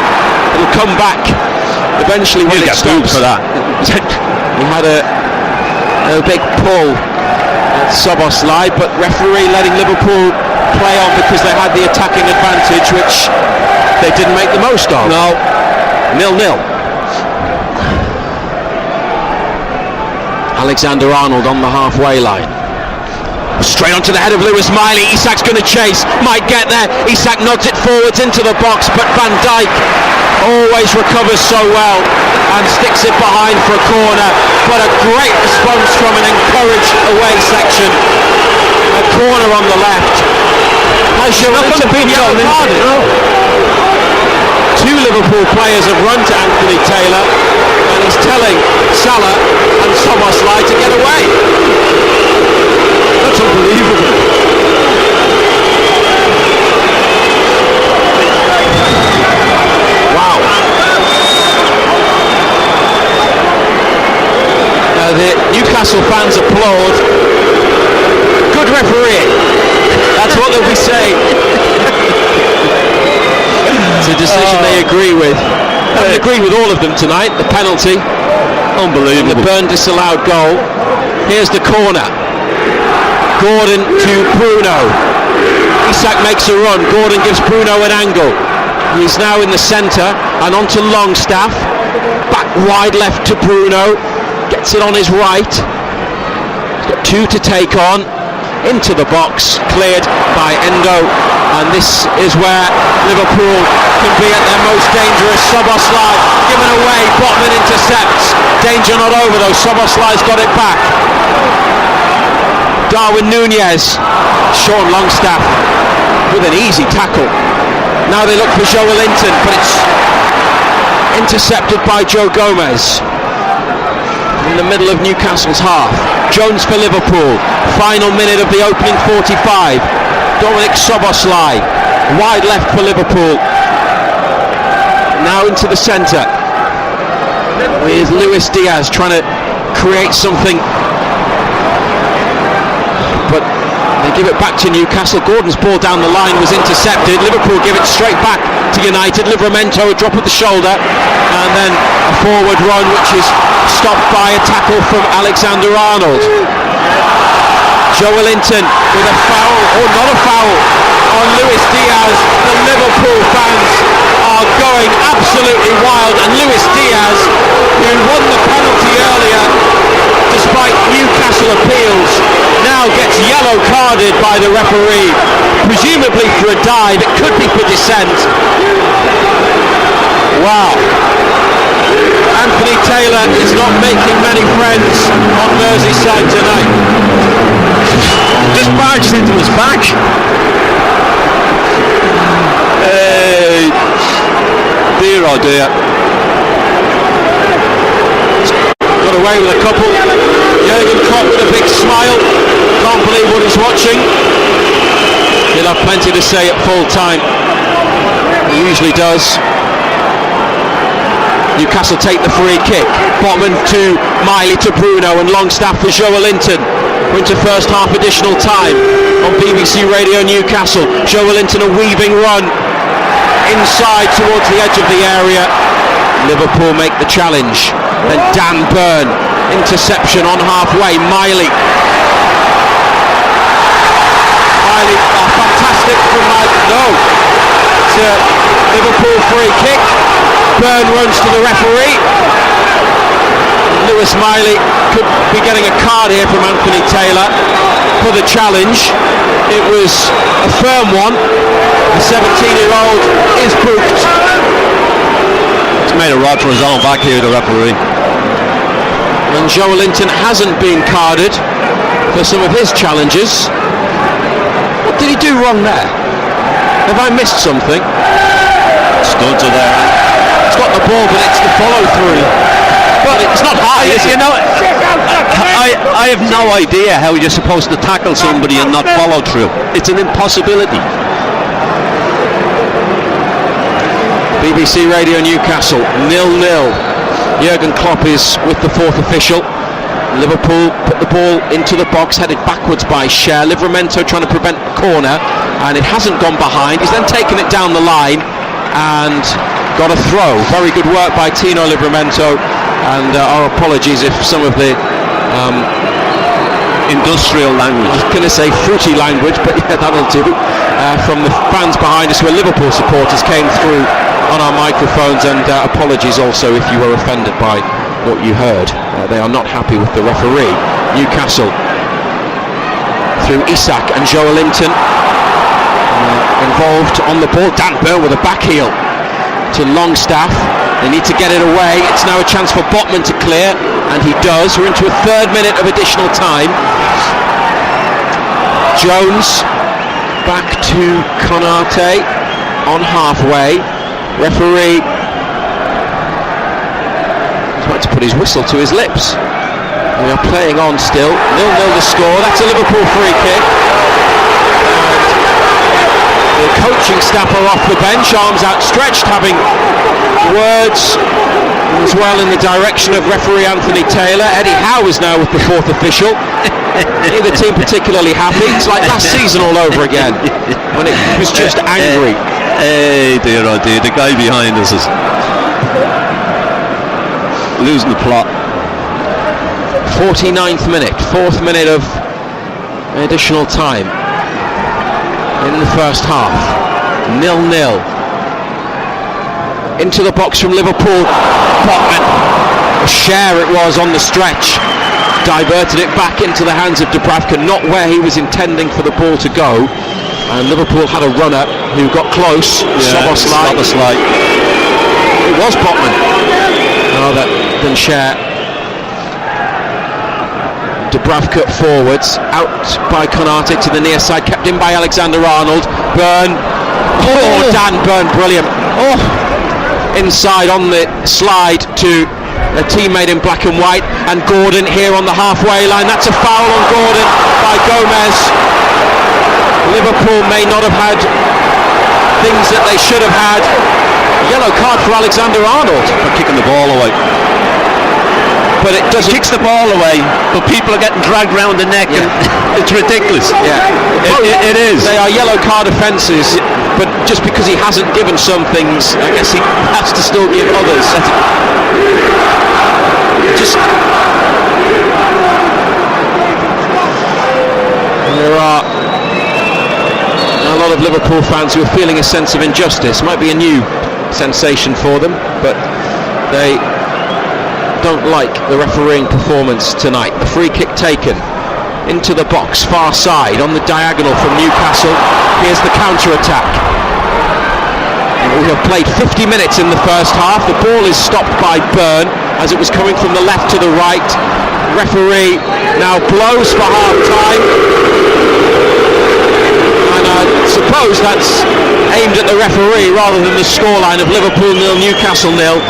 It'll come back eventually when it stops. For that. He had a big pull at Soboslai, but referee letting Liverpool play on because they had the attacking advantage, which they didn't make the most of. No. 0-0. Alexander-Arnold on the halfway line. Straight onto the head of Lewis Miley. Isak's going to chase, might get there. Isak nods it forwards into the box, but Van Dijk always recovers so well and sticks it behind for a corner. But a great response from an encouraged away section. A corner on the left. Has Joelinton been yellow carded? Two Liverpool players have run to Anthony Taylor, and he's telling Salah and Soboslai to get away. That's unbelievable. Wow. Now the Newcastle fans applaud, good referee. That's what they'll be saying. It's a decision they agree with. They agree with all of them tonight. The penalty, Unbelievable. the Burn disallowed goal. Here's the corner. Gordon to Bruno. Isak makes a run. Gordon gives Bruno an angle. He's now in the centre and on to Longstaff. Back wide left to Bruno. Gets it on his right. He's got two to take on. Into the box. Cleared by Endo. And this is where Liverpool can be at their most dangerous. Szoboszlai given away. Botman intercepts. Danger not over though. Szoboszlai's got it back. Darwin Núñez. Sean Longstaff with an easy tackle. Now they look for Joelinton, but it's intercepted by Joe Gomez. In the middle of Newcastle's half. Jones for Liverpool. Final minute of the opening 45. Dominic Szoboszlai. Wide left for Liverpool. Now into the centre. With Luis Diaz trying to create something. But they give it back to Newcastle. Gordon's ball down the line was intercepted. Liverpool give it straight back to United. Livramento, a drop of the shoulder, and then a forward run which is stopped by a tackle from Alexander Arnold. Joelinton with a foul, or not a foul, on Luis Diaz. The Liverpool fans are going absolutely wild, and Luis Diaz, who won the penalty earlier despite Newcastle appeals, now gets yellow carded by the referee, presumably for a dive. It could be for dissent. Wow. Anthony Taylor is not making many friends on Merseyside tonight. Just barged into his back. Dear oh dear. Got away with a couple. Jurgen Klopp with a big smile. Can't believe what he's watching. He'll have plenty to say at full time. He usually does. Newcastle take the free kick. Botman to Miley to Bruno and Longstaff for Joelinton. We're into first half additional time on BBC Radio Newcastle. Joelinton a weaving run inside towards the edge of the area. Liverpool make the challenge. Then Dan Burn, interception on halfway. Miley, fantastic from Miley. No, it's a Liverpool free kick. Burn runs to the referee. Lewis Miley could be getting a card here from Anthony Taylor for the challenge. It was a firm one. The 17-year-old is booked. He's made a rod for his own back here, the referee. And Joelinton hasn't been carded for some of his challenges. What did he do wrong there? Have I missed something? Studs are there. He's got the ball, but it's the follow through. But it's not high, is it? You know, I have no idea how you're supposed to tackle somebody and not follow through. It's an impossibility. BBC Radio Newcastle 0-0. Jurgen Klopp is with the fourth official. Liverpool put the ball into the box, headed backwards by Cher. Livramento trying to prevent the corner, and it hasn't gone behind. He's then taken it down the line and got a throw. Very good work by Tino Livramento, and our apologies if some of the industrial language, I was going to say fruity language, but yeah, that'll do, from the fans behind us who are Liverpool supporters came through on our microphones, and apologies also if you were offended by what you heard. They are not happy with the referee. Newcastle through Isak and Joelinton involved on the ball. Dan Burn with a back heel to Longstaff. They need to get it away. It's now a chance for Botman to clear, and he does. We're into a third minute of additional time. Jones back to Konate on halfway. Referee is about to put his whistle to his lips. We are playing on still. 0-0 the score. That's a Liverpool free kick. The coaching staff are off the bench, arms outstretched, having words as well in the direction of referee Anthony Taylor. Eddie Howe is now with the fourth official. neither team particularly happy. It's like last season all over again, when it was just angry. Hey dear, oh dear, the guy behind us is losing the plot. 49th minute, 4th minute of additional time in the first half. 0-0. Into the box from Liverpool. Botman, a share it was on the stretch, diverted it back into the hands of Dubravka, not where he was intending for the ball to go, and Liverpool had a runner who got close. Szoboszlai. It was Botman. Oh, that didn't share. Dubravka forwards, out by Konate to the near side, kept in by Alexander-Arnold. Burn. Oh, Dan Burn, brilliant. Oh, inside on the slide to a teammate in black and white, and Gordon here on the halfway line. That's a foul on Gordon by Gomez. Liverpool may not have had things that they should have had. Yellow card for Alexander-Arnold For kicking the ball away. but it doesn't. Kicks the ball away, but people are getting dragged round the neck, and it's ridiculous. It is. They are yellow card offences, but just because he hasn't given some things, I guess he has to still give others. Just there are a lot of Liverpool fans who are feeling a sense of injustice. Might be a new sensation for them, but they don't like the refereeing performance tonight. A free kick taken into the box, far side, on the diagonal from Newcastle. Here's the counter-attack. We have played 50 minutes in the first half. The ball is stopped by Burn as it was coming from the left to the right. Referee now blows for half-time. And I suppose that's aimed at the referee rather than the scoreline of Liverpool 0, Newcastle 0.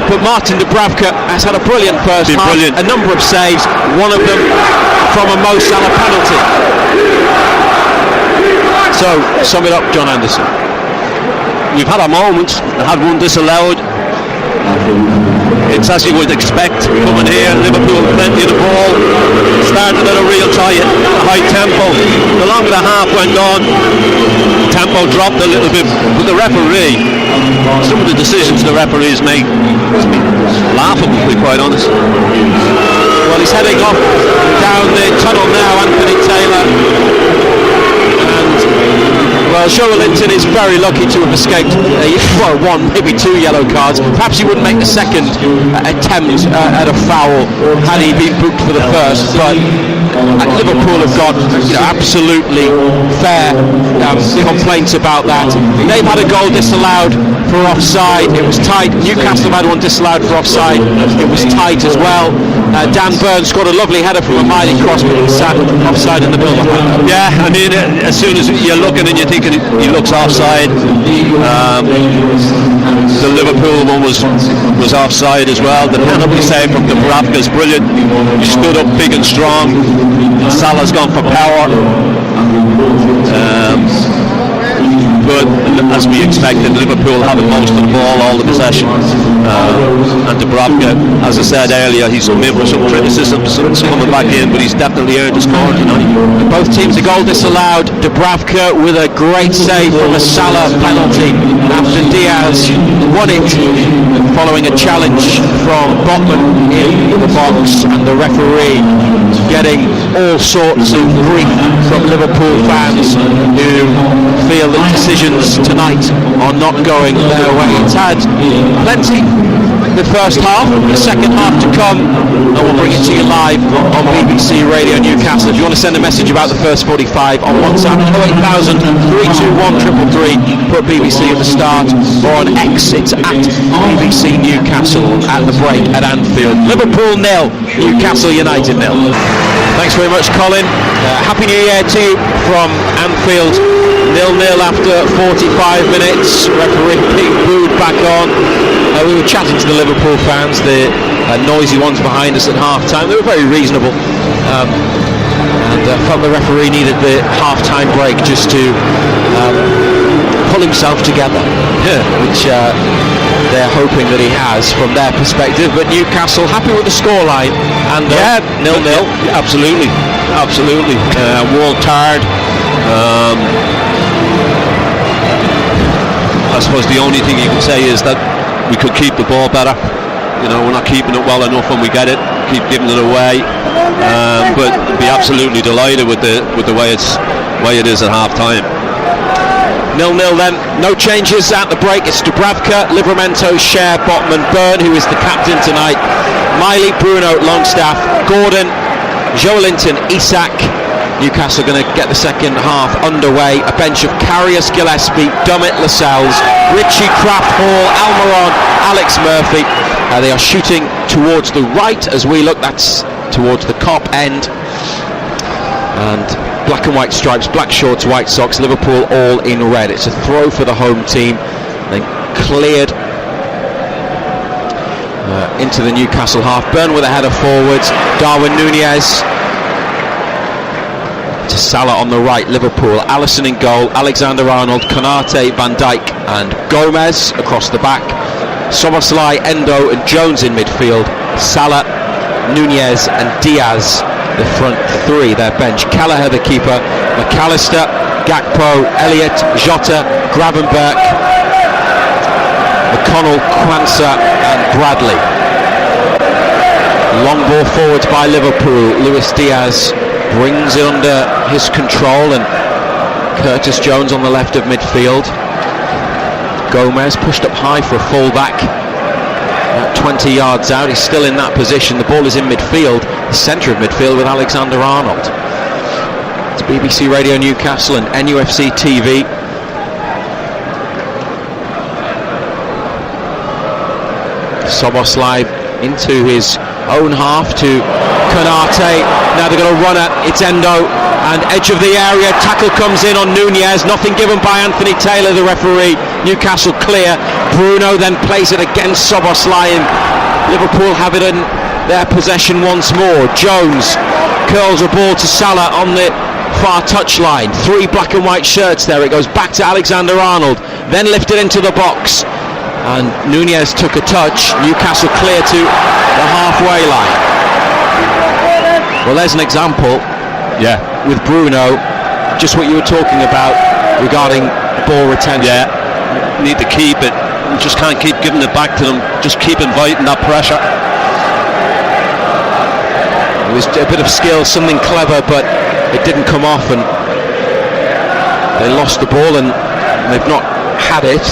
But Martin Dubravka has had a brilliant first half. Brilliant. A number of saves, one of them from a Mo Salah penalty. So, sum it up, John Anderson. We've had our moments, had one disallowed. It's as you would expect coming here. Liverpool plenty of the ball, started at a real high tempo. The longer the half went on, tempo dropped a little bit, but the referee, some of the decisions the referees make, laughable, to be quite honest. Well, he's heading off down the tunnel now, Anthony Taylor. Well, Joe Linton is very lucky to have escaped one, maybe two yellow cards. Perhaps he wouldn't make the second attempt at a foul had he been booked for the first. But Liverpool have got absolutely fair complaints about that. They've had a goal disallowed for offside. It was tight. Newcastle had one disallowed for offside. It was tight as well. Dan Burn scored a lovely header from a mighty cross, but he sat offside in the build-up. Yeah, I mean, as soon as you're looking and you're thinking he looks offside, the Liverpool one was offside as well. The penalty save from Dubravka is brilliant. He stood up big and strong. Salah's gone for power. But as we expected, Liverpool having most of the ball, all the possession, and Dubravka, as I said earlier, he's met with some criticism since coming back in, but he's definitely earned his score tonight. Both teams a goal disallowed. Dubravka with a great save from a Salah penalty after Diaz won it following a challenge from Botman in the box, and the referee getting all sorts of grief from Liverpool fans who feel that decisions tonight are not going their way. It's had plenty the first half, the second half to come, and we'll bring it to you live on BBC Radio Newcastle. If you want to send a message about the first 45 on WhatsApp, 08000 321 333, put BBC at the start, or on X, it's at BBC Newcastle at the break at Anfield. Liverpool 0, Newcastle United 0. Thanks very much, Colin. Happy New Year to you from Anfield. 0-0 after 45 minutes. Referee being booed back on. We were chatting to the Liverpool fans, the noisy ones behind us at half-time. They were very reasonable, and felt the referee needed the half-time break just to pull himself together, which they're hoping that he has from their perspective. But Newcastle happy with the scoreline, and 0-0. Absolutely. absolutely. World tired. I suppose the only thing you can say is that we could keep the ball better. You know, we're not keeping it well enough when we get it. Keep giving it away. But be absolutely delighted with the way it is at half time. 0-0 then, no changes at the break. It's Dubravka, Livramento, Cher, Botman, Byrne, who is the captain tonight, Miley, Bruno, Longstaff, Gordon, Joelinton, Isak. Newcastle going to get the second half underway. A bench of Karius, Gillespie, Dummett, Lascelles, Ritchie, Kraft, Hall, Almiron, Alex Murphy. They are shooting towards the right as we look. That's towards the Kop end. And black and white stripes, black shorts, white socks, Liverpool all in red. It's a throw for the home team, then cleared into the Newcastle half. Byrne with a header forwards, Darwin Núñez to Salah on the right. Liverpool, Alisson in goal, Alexander-Arnold, Konate, Van Dijk and Gomez across the back. Szoboszlai, Endo and Jones in midfield. Salah, Núñez and Diaz the front three, their bench. Kelleher the keeper, McAllister, Gakpo, Elliott, Jota, Gravenberch, McConnell, Kwanzaa and Bradley. Long ball forwards by Liverpool. Luis Diaz brings it under his control, and Curtis Jones on the left of midfield. Gomez pushed up high for a full-back. 20 yards out, he's still in that position. The ball is in midfield, the centre of midfield, with Alexander-Arnold. It's BBC Radio Newcastle and NUFC TV. Szoboszlai into his own half to Konate. Now they're going to run it. It's Endo, and edge of the area. Tackle comes in on Núñez. Nothing given by Anthony Taylor, the referee. Newcastle clear. Bruno then plays it against Szoboszlai, and Liverpool have it in their possession once more. Jones curls a ball to Salah on the far touchline. Three black and white shirts there. It goes back to Alexander-Arnold, then lifted into the box, and Núñez took a touch. Newcastle clear to the halfway line. Well, there's an example. Yeah. With Bruno, just what you were talking about regarding ball retention. Yeah. Need to keep it. You just can't keep giving it back to them. Just keep inviting that pressure. It was a bit of skill, something clever, but it didn't come off, and they lost the ball, and they've not had it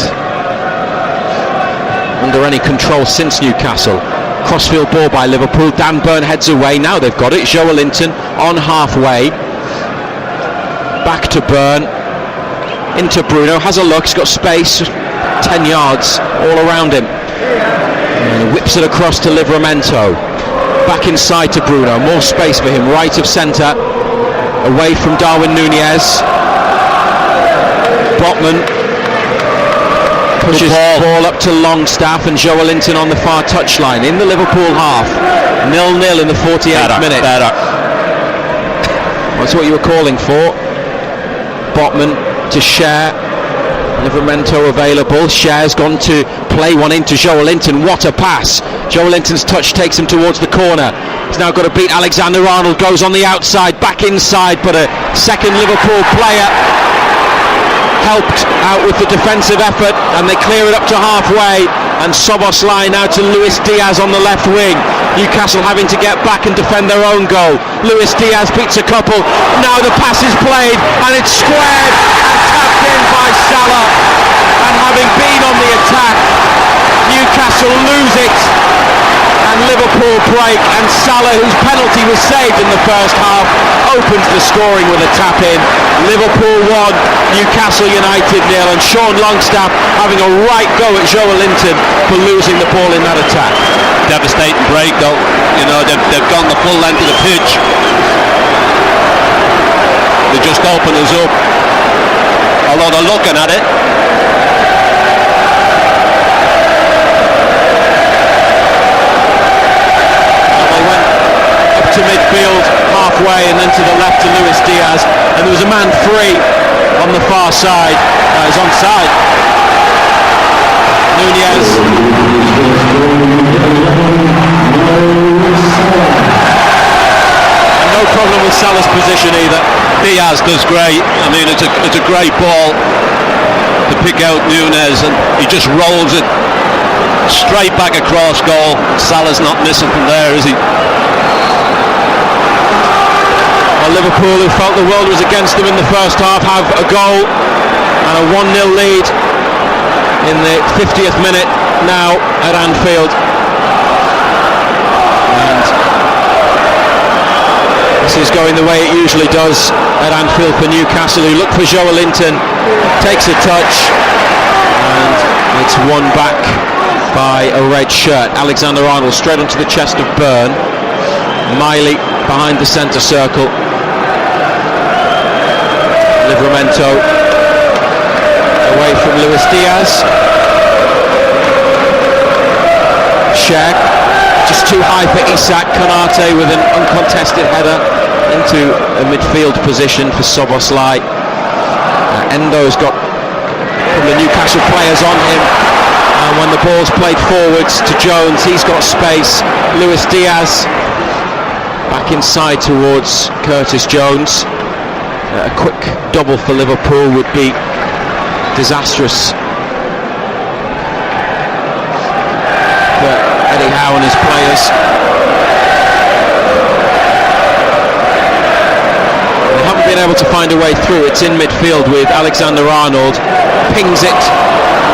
under any control since Newcastle. Crossfield ball by Liverpool. Dan Byrne heads away. Now they've got it. Joelinton on halfway. Back to Byrne. Into Bruno. Has a look. He's got space. 10 yards all around him. And whips it across to Livramento. Back inside to Bruno. More space for him. Right of centre. Away from Darwin Núñez. Botman pushes the ball up to Longstaff, and Joelinton on the far touchline in the Liverpool half. 0-0 in the 48th minute. That's what you were calling for. Botman to Cher. Livramento available. Cher's gone to play one into Joelinton. What a pass. Joelinton's touch takes him towards the corner. He's now got to beat Alexander-Arnold. Goes on the outside, back inside, but a second Liverpool player helped out with the defensive effort, and they clear it up to halfway, and Szoboszlai now to Luis Diaz on the left wing. Newcastle having to get back and defend their own goal. Luis Diaz beats a couple. Now the pass is played, and it's squared and tapped in by Salah, and having been on the attack, Newcastle lose it and Liverpool break, and Salah, whose penalty was saved in the first half, opens the scoring with a tap in. Liverpool 1, Newcastle United 0, and Sean Longstaff having a right go at Joelinton for losing the ball in that attack. Devastating break though. You know, they've gone the full length of the pitch. They just open us up. Although they're looking at it. To midfield, halfway, and then to the left to Luis Diaz, and there was a man free on the far side. He's onside. Núñez. And no problem with Salah's position either. Diaz does great. I mean, it's a great ball to pick out Nunez, and he just rolls it straight back across goal. Salah's not missing from there, is he? Well, Liverpool, who felt the world was against them in the first half, have a goal and a 1-0 lead in the 50th minute now at Anfield. And this is going the way it usually does at Anfield for Newcastle, who look for Joelinton, takes a touch, and it's won back by a red shirt. Alexander-Arnold straight onto the chest of Byrne. Miley behind the centre circle. Livramento away from Luis Diaz. Shaq just too high for Isak. Konate with an uncontested header into a midfield position for Szoboszlai. Endo's got a couple of Newcastle players on him, and when the ball's played forwards to Jones, he's got space. Luis Diaz back inside towards Curtis Jones. A quick double for Liverpool would be disastrous for Eddie Howe and his players. They haven't been able to find a way through. It's in midfield with Alexander-Arnold. Pings it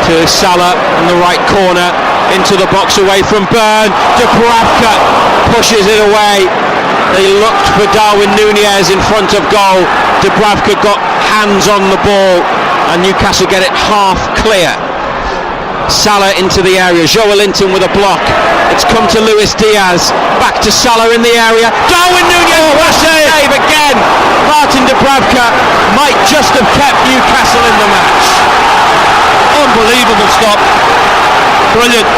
to Salah in the right corner, into the box away from Byrne. Dubravka pushes it away. They looked for Darwin Nunez in front of goal. Dubravka got hands on the ball, and Newcastle get it half clear. Salah into the area. Joelinton with a block. It's come to Luis Diaz. Back to Salah in the area. Darwin Nunez. What a save again. Martin Dubravka might just have kept Newcastle in the match. Unbelievable stop. Brilliant.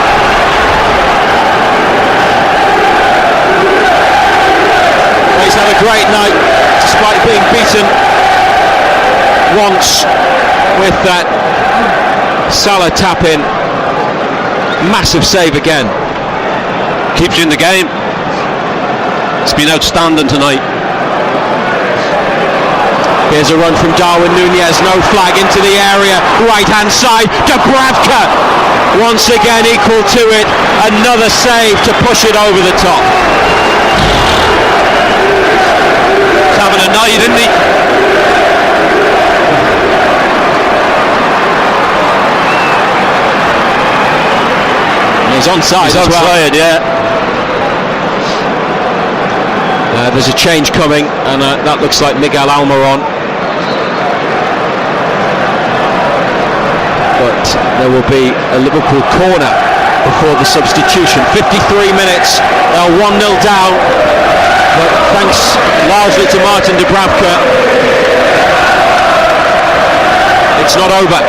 He's had a great night despite being beaten once with that Salah tap in. Massive save again. Keeps you in the game. It's been outstanding tonight. Here's a run from Darwin Nunez, no flag into the area, right hand side, Dubravka once again equal to it, another save to push it over the top. Having a night, isn't he? And he's onside. He's onside, yeah. There's a change coming, and that looks like Miguel Almiron. But there will be a Liverpool corner before the substitution. 53 minutes, 1-0 down. But thanks largely to Martin Dubravka, it's not over.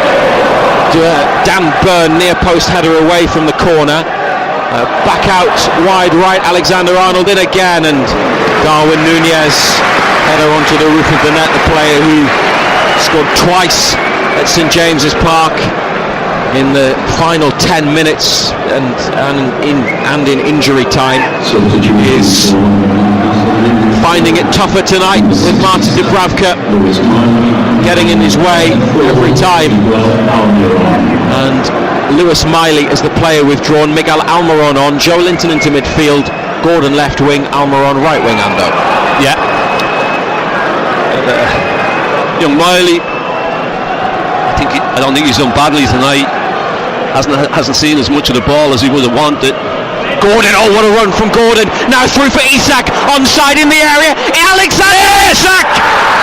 Dan Byrne near post header away from the corner. Back out wide right, Alexander-Arnold in again, and Darwin Nunez header onto the roof of the net, the player who scored twice at St James's Park in the final 10 minutes and in injury time. Is finding it tougher tonight with Martin Dubravka getting in his way every time. And Lewis Miley is the player withdrawn. Miguel Almiron on. Joelinton into midfield. Gordon left wing. Almiron right wing. Ando. Yeah. Young Miley, I don't think he's done badly tonight. Hasn't seen as much of the ball as he would have wanted. Gordon, oh what a run from Gordon, now through for Isak, onside in the area, Alexander Isak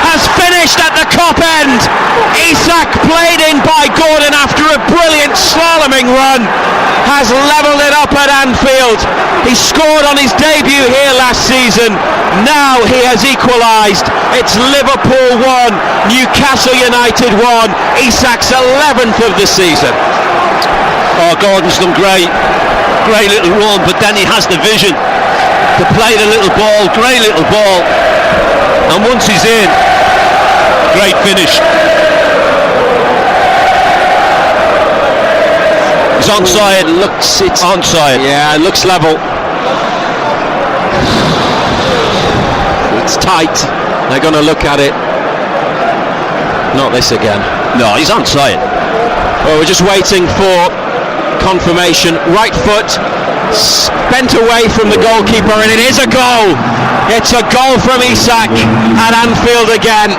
has finished at the Kop end. Isak played in by Gordon after a brilliant slaloming run, has levelled it up at Anfield. He scored on his debut here last season, now he has equalised. It's Liverpool 1, Newcastle United 1, Isak's 11th of the season. Oh, Gordon's done great little run, but then he has the vision to play the little ball, great little ball, and once he's in, great finish. He's onside. It's onside. Yeah, it looks level. It's tight. They're going to look at it. Not this again. No, he's onside. Well, we're just waiting for confirmation. Right foot bent away from the goalkeeper, and it is a goal. It's a goal from Isak at Anfield again.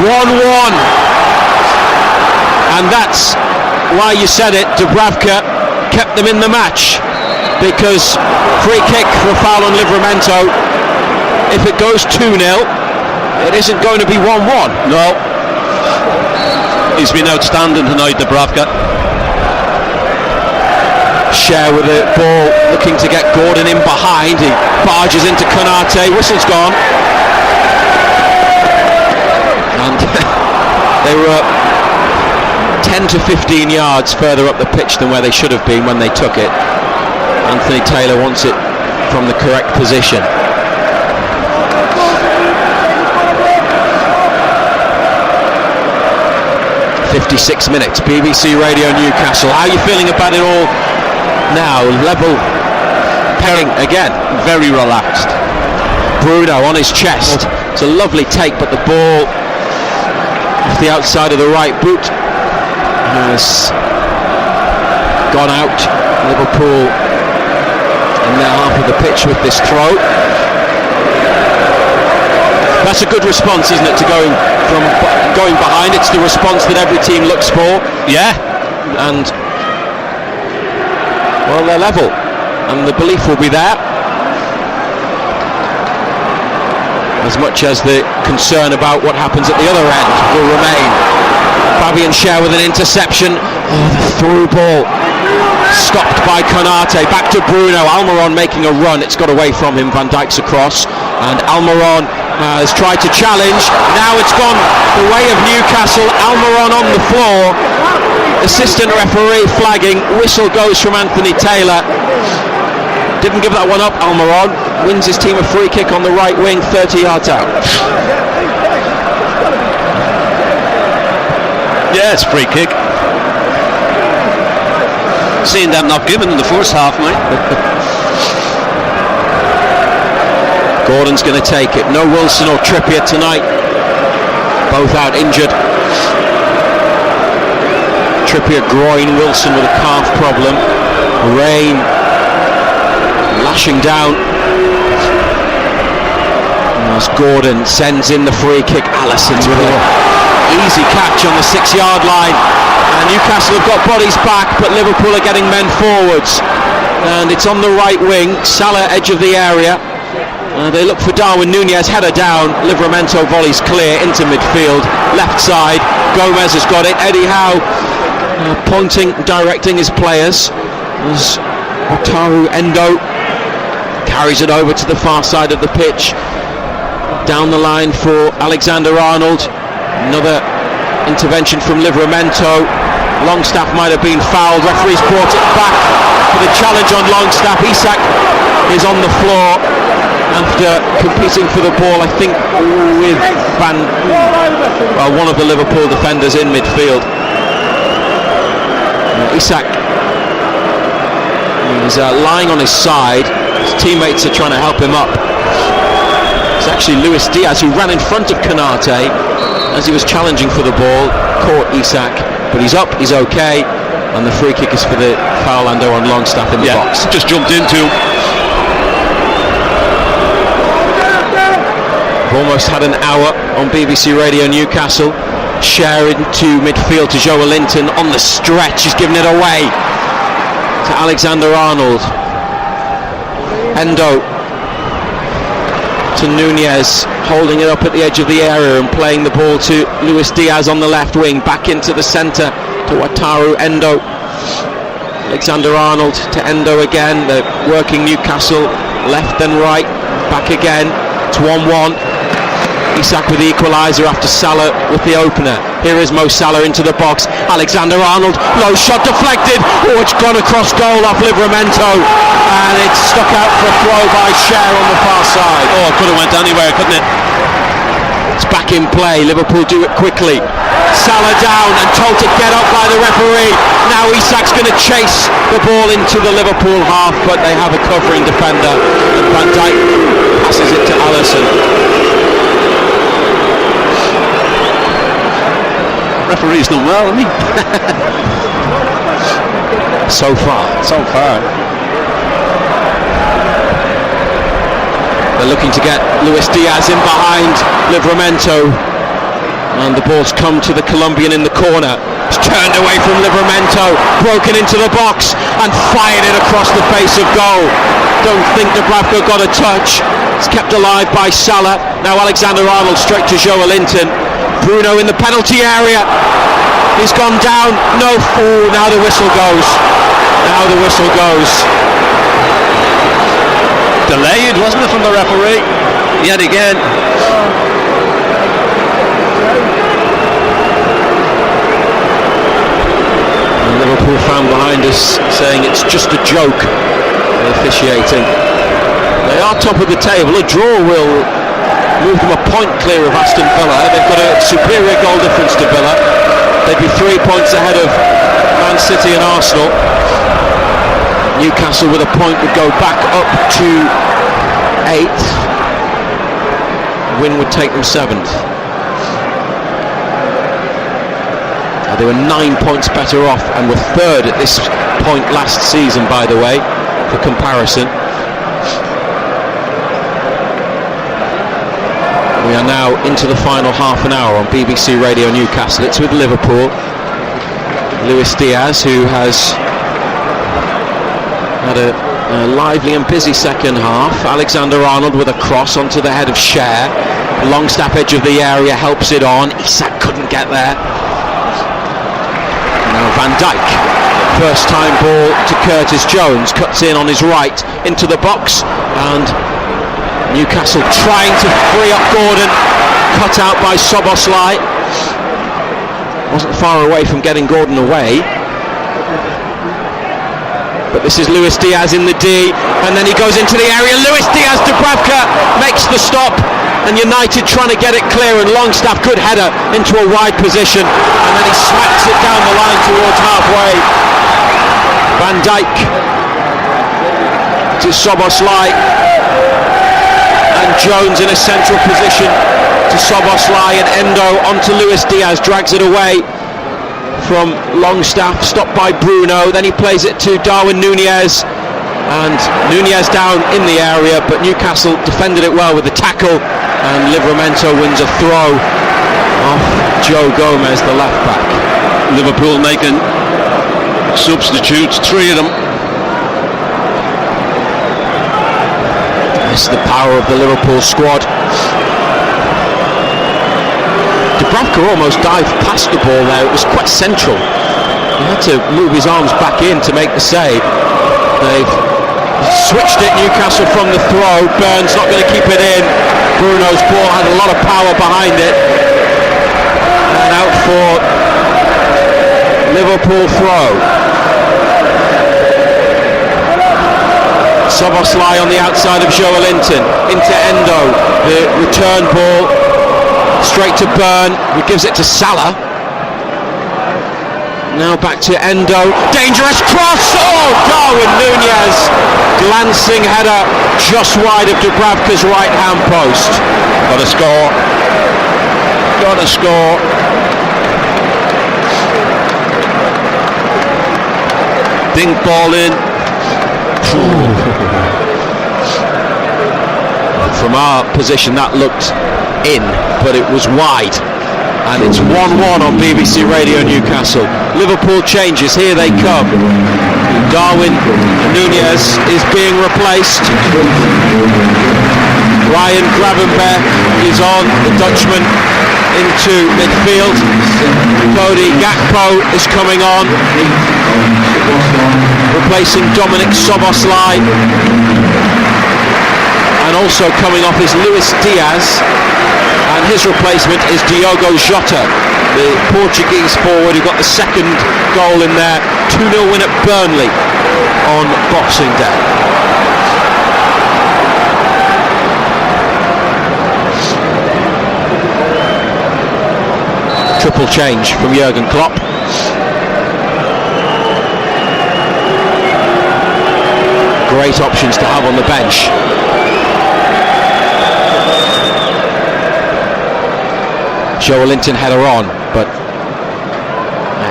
1-1. And that's why you said it, Dubravka kept them in the match, because free kick for a foul on Livramento. If it goes 2-0, it isn't going to be 1-1. No. He's been outstanding tonight, Dubravka. Share with the ball, looking to get Gordon in behind. He barges into Konate. Whistle's gone. And they were 10 to 15 yards further up the pitch than where they should have been when they took it. Anthony Taylor wants it from the correct position. ...56 minutes, BBC Radio Newcastle. How are you feeling about it all now? Level pairing again. Very relaxed. Bruno on his chest. It's a lovely take, but the ball off the outside of the right boot has gone out. Liverpool in their half of the pitch with this throw. That's a good response, isn't it, to going behind? It's the response that every team looks for. Yeah. And well, they're level, and the belief will be there, as much as the concern about what happens at the other end will remain. Fabian Schär with an interception. Oh, the through ball stopped by Konate. Back to Bruno. Almiron making a run. It's got away from him. Van Dijk's across, and Almiron has tried to challenge. Now it's gone the way of Newcastle. Almiron on the floor. Assistant referee flagging. Whistle goes from Anthony Taylor. Didn't give that one up. Almiron wins his team a free kick on the right wing, 30 yards out. Yeah, it's a free kick. Seeing them not given in the first half, mate. Gordon's going to take it. No Wilson or Trippier tonight. Both out injured. Trippier groin, Wilson with a calf problem. Rain lashing down as Gordon sends in the free kick. Alisson with an easy catch on the 6-yard line, and Newcastle have got bodies back, but Liverpool are getting men forwards, and it's on the right wing. Salah edge of the area. They look for Darwin Núñez, header down. Livramento volleys clear into midfield, left side. Gomez has got it. Eddie Howe pointing, directing his players as Wataru Endo carries it over to the far side of the pitch. Down the line for Alexander-Arnold. Another intervention from Livramento. Longstaff might have been fouled. Referee's brought it back for the challenge on Longstaff. Isak is on the floor after competing for the ball, I think, with one of the Liverpool defenders in midfield. Isak is lying on his side. His teammates are trying to help him up. It's actually Luis Diaz who ran in front of Konate as he was challenging for the ball, caught Isak, but he's up, he's okay, and the free kick is for the foul Lando on Longstaff in the box. Just jumped into him. Almost had an hour on BBC Radio Newcastle. Schär into midfield to Joe Linton on the stretch. He's given it away to Alexander-Arnold. Endo to Núñez, holding it up at the edge of the area and playing the ball to Luis Diaz on the left wing. Back into the centre to Wataru Endo. Alexander-Arnold to Endo again. They're working Newcastle left and right. Back again. It's 1-1. Isak with the equaliser after Salah with the opener. Here is Mo Salah into the box. Alexander-Arnold, low shot deflected. Oh, it's gone across goal off Livramento, and it's stuck out for a throw by Schär on the far side. Oh, it could have went anywhere, couldn't it? It's back in play. Liverpool do it quickly. Salah down and told to get up by the referee. Now Isak's going to chase the ball into the Liverpool half, but they have a covering defender, and Van Dijk passes it to Alisson. Referee's done well, hasn't he? So far. They're looking to get Luis Diaz in behind Livramento, and the ball's come to the Colombian in the corner. It's turned away from Livramento, broken into the box and fired it across the face of goal. Don't think Dubravka got a touch. It's kept alive by Salah. Now Alexander-Arnold straight to Joelinton. Bruno in the penalty area. He's gone down. No. Ooh, now the whistle goes. Delayed, wasn't it, from the referee? Yet again. The Liverpool fan behind us saying it's just a joke, the officiating. They are top of the table. A draw will move them a point clear of Aston Villa. They've got a superior goal difference to Villa. They'd be 3 points ahead of Man City and Arsenal. Newcastle with a point would go back up to 8th. Win would take them 7th. They were 9 points better off and were 3rd at this point last season, by the way, for comparison. We are now into the final half an hour on BBC Radio Newcastle. It's with Liverpool. Luis Diaz, who has had a lively and busy second half. Alexander-Arnold with a cross onto the head of Cher. Longstaff edge of the area helps it on. Isak couldn't get there. Now Van Dijk. First time ball to Curtis Jones. Cuts in on his right into the box. And Newcastle trying to free up Gordon. Cut out by Szoboszlai. Wasn't far away from getting Gordon away. But this is Luis Diaz in the D, and then he goes into the area. Luis Diaz, Dubravka makes the stop, and United trying to get it clear, and Longstaff, good header into a wide position, and then he smacks it down the line towards halfway. Van Dijk to Szoboszlai, and Jones in a central position to Szoboszlai, and Endo onto Luis Diaz, drags it away from Longstaff, stopped by Bruno. Then he plays it to Darwin Núñez, and Núñez down in the area, but Newcastle defended it well with the tackle, and Livramento wins a throw off Joe Gomez, the left back. Liverpool making substitutes, 3 of them. This is the power of the Liverpool squad. Dubravka almost dived past the ball there. It was quite central. He had to move his arms back in to make the save. They've switched it, Newcastle, from the throw. Burns not going to keep it in. Bruno's ball had a lot of power behind it. And out for Liverpool throw. Szoboszlai on the outside of Joelinton. Into Endo. The return ball straight to Burn, who gives it to Salah. Now back to Endo. Dangerous cross! Oh, Darwin Núñez. Glancing header just wide of Dubravka's right hand post. Got to score. Dink ball in. From our position that looked in, but it was wide, and it's 1-1 on BBC Radio Newcastle. Liverpool changes, here they come. Darwin Núñez is being replaced. Ryan Gravenberch is on, the Dutchman, into midfield. Cody Gakpo is coming on, replacing Dominic Szoboszlai. And also coming off is Luis Diaz, and his replacement is Diogo Jota, the Portuguese forward who got the second goal in their 2-0 win at Burnley on Boxing Day. triple change from Jurgen Klopp. Great options to have on the bench. Joelinton header on, but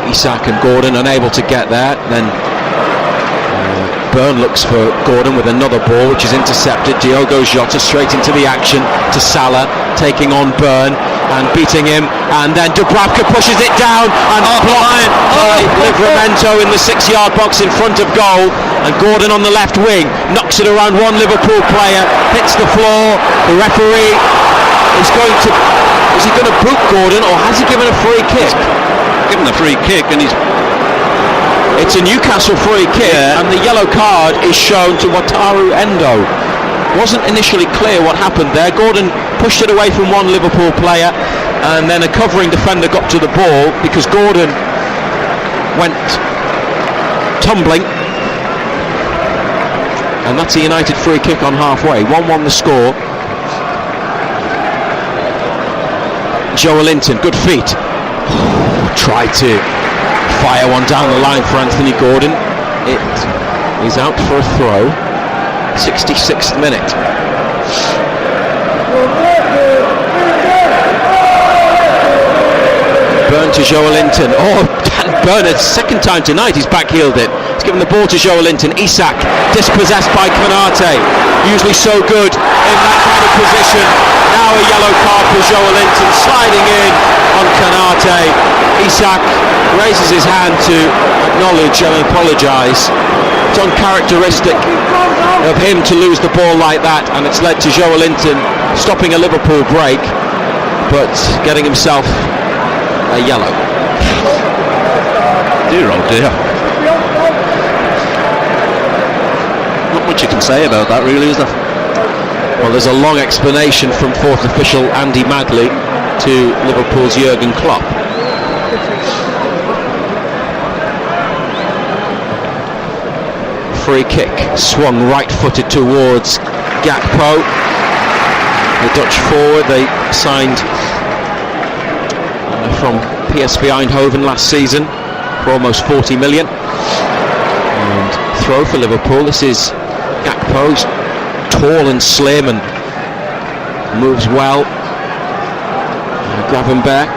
Isak and Gordon unable to get there. Then Byrne looks for Gordon with another ball, which is intercepted. Diogo Jota straight into the action to Salah, taking on Byrne and beating him, and then Dubravka pushes it down and blocked by Livramento in the 6-yard box in front of goal, and Gordon on the left wing knocks it around one Liverpool player, hits the floor. The referee is he going to boot Gordon, or has he given a free kick? Given a free kick, and it's a Newcastle free kick, and the yellow card is shown to Wataru Endo. Wasn't initially clear what happened there. Gordon pushed it away from one Liverpool player, and then a covering defender got to the ball because Gordon went tumbling, and that's a United free kick on halfway. 1-1 the score. Joelinton, good feet. Tried to fire one down the line for Anthony Gordon. It is out for a throw. 66th minute. Byrne to Joelinton. Dan Byrne, second time tonight he's backheeled it. He's given the ball to Joelinton. Isak dispossessed by Konate. Usually so good in that kind of position. Now a yellow card for Joelinton, sliding in on Konate. Isak raises his hand to acknowledge and apologise. It's uncharacteristic of him to lose the ball like that, and it's led to Joelinton stopping a Liverpool break, but getting himself a yellow. Dear oh dear. Not much you can say about that, really, is there? Well, there's a long explanation from fourth official Andy Madley to Liverpool's Jurgen Klopp. Free kick, swung right-footed towards Gakpo. The Dutch forward, they signed from PSV Eindhoven last season for almost 40 million. And throw for Liverpool. This is Gakpo's tall and slim and moves well. Gravenberch,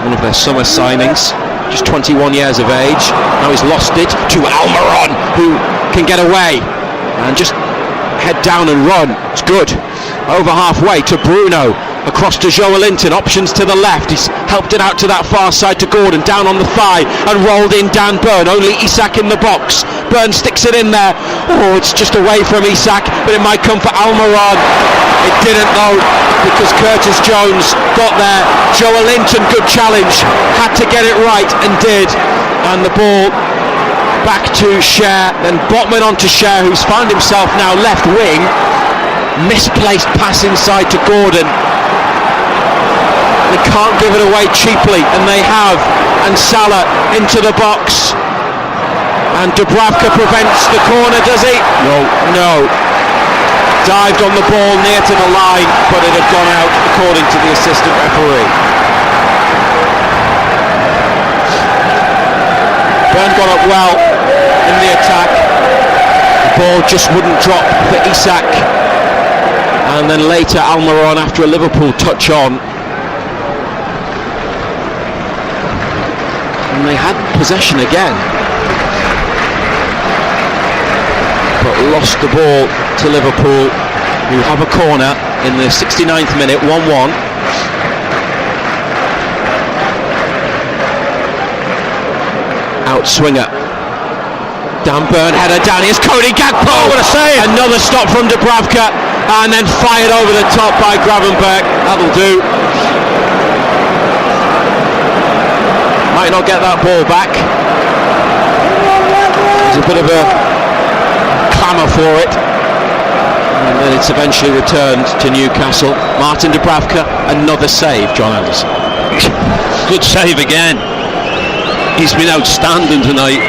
one of their summer signings, just 21 years of age. Now he's lost it to Almiron, who can get away and just head down and run. It's good. Over halfway to Bruno, across to Joelinton, options to the left. He's helped it out to that far side to Gordon, down on the thigh and rolled in Dan Byrne. Only Isak in the box. Byrne sticks it in there. Oh, it's just away from Isak, but it might come for Almiron. It didn't though, because Curtis Jones got there. Joelinton, good challenge, had to get it right and did. And the ball back to Cher, then Botman onto Cher, who's found himself now left wing. Misplaced pass inside to Gordon. They can't give it away cheaply, and they have. And Salah into the box, and Dubravka prevents the corner, does he? No. Dived on the ball near to the line, but it had gone out according to the assistant referee. Byrne got up well in the attack. The ball just wouldn't drop for Isak. And then later Almiron, after a Liverpool touch on, and they had possession again, but lost the ball to Liverpool, who have a corner in the 69th minute. 1-1. Out swinger, Dan Byrne, header down, here's Cody Gakpo. What a save! Another stop from Dubravka, and then fired over the top by Gravenberch. That'll do. Might not get that ball back. There's a bit of a clamour for it, and then it's eventually returned to Newcastle. Martin Dubravka, another save, John Anderson. Good save again. He's been outstanding tonight.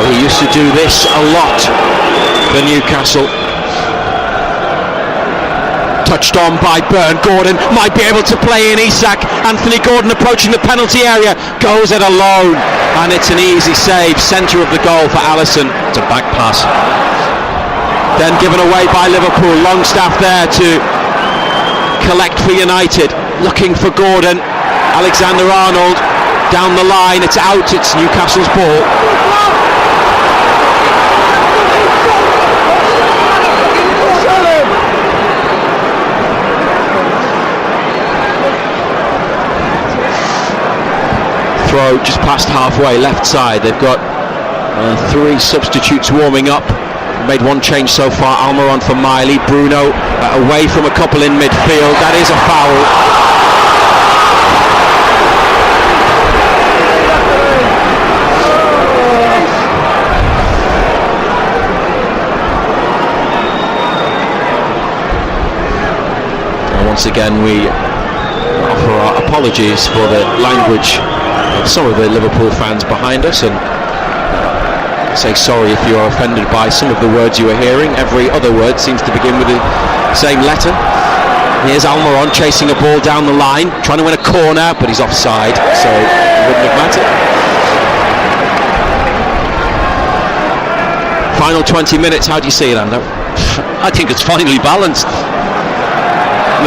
He used to do this a lot for Newcastle. Touched on by Byrne. Gordon might be able to play in Isak. Anthony Gordon approaching the penalty area, goes it alone, and it's an easy save, centre of the goal for Alisson. It's a back pass. Then given away by Liverpool. Longstaff there to collect for United, looking for Gordon. Alexander-Arnold down the line, it's out, it's Newcastle's ball. Throw just past halfway, left side. They've got 3 substitutes warming up. Made one change so far. Almiron for Miley. Bruno away from a couple in midfield. That is a foul. And once again, we offer our apologies for the language of some of the Liverpool fans behind us, and say sorry if you are offended by some of the words you are hearing. Every other word seems to begin with the same letter. Here's Almiron chasing a ball down the line, trying to win a corner, but he's offside, so it wouldn't have mattered. Final 20 minutes, how do you see it, Ando? I think it's finely balanced.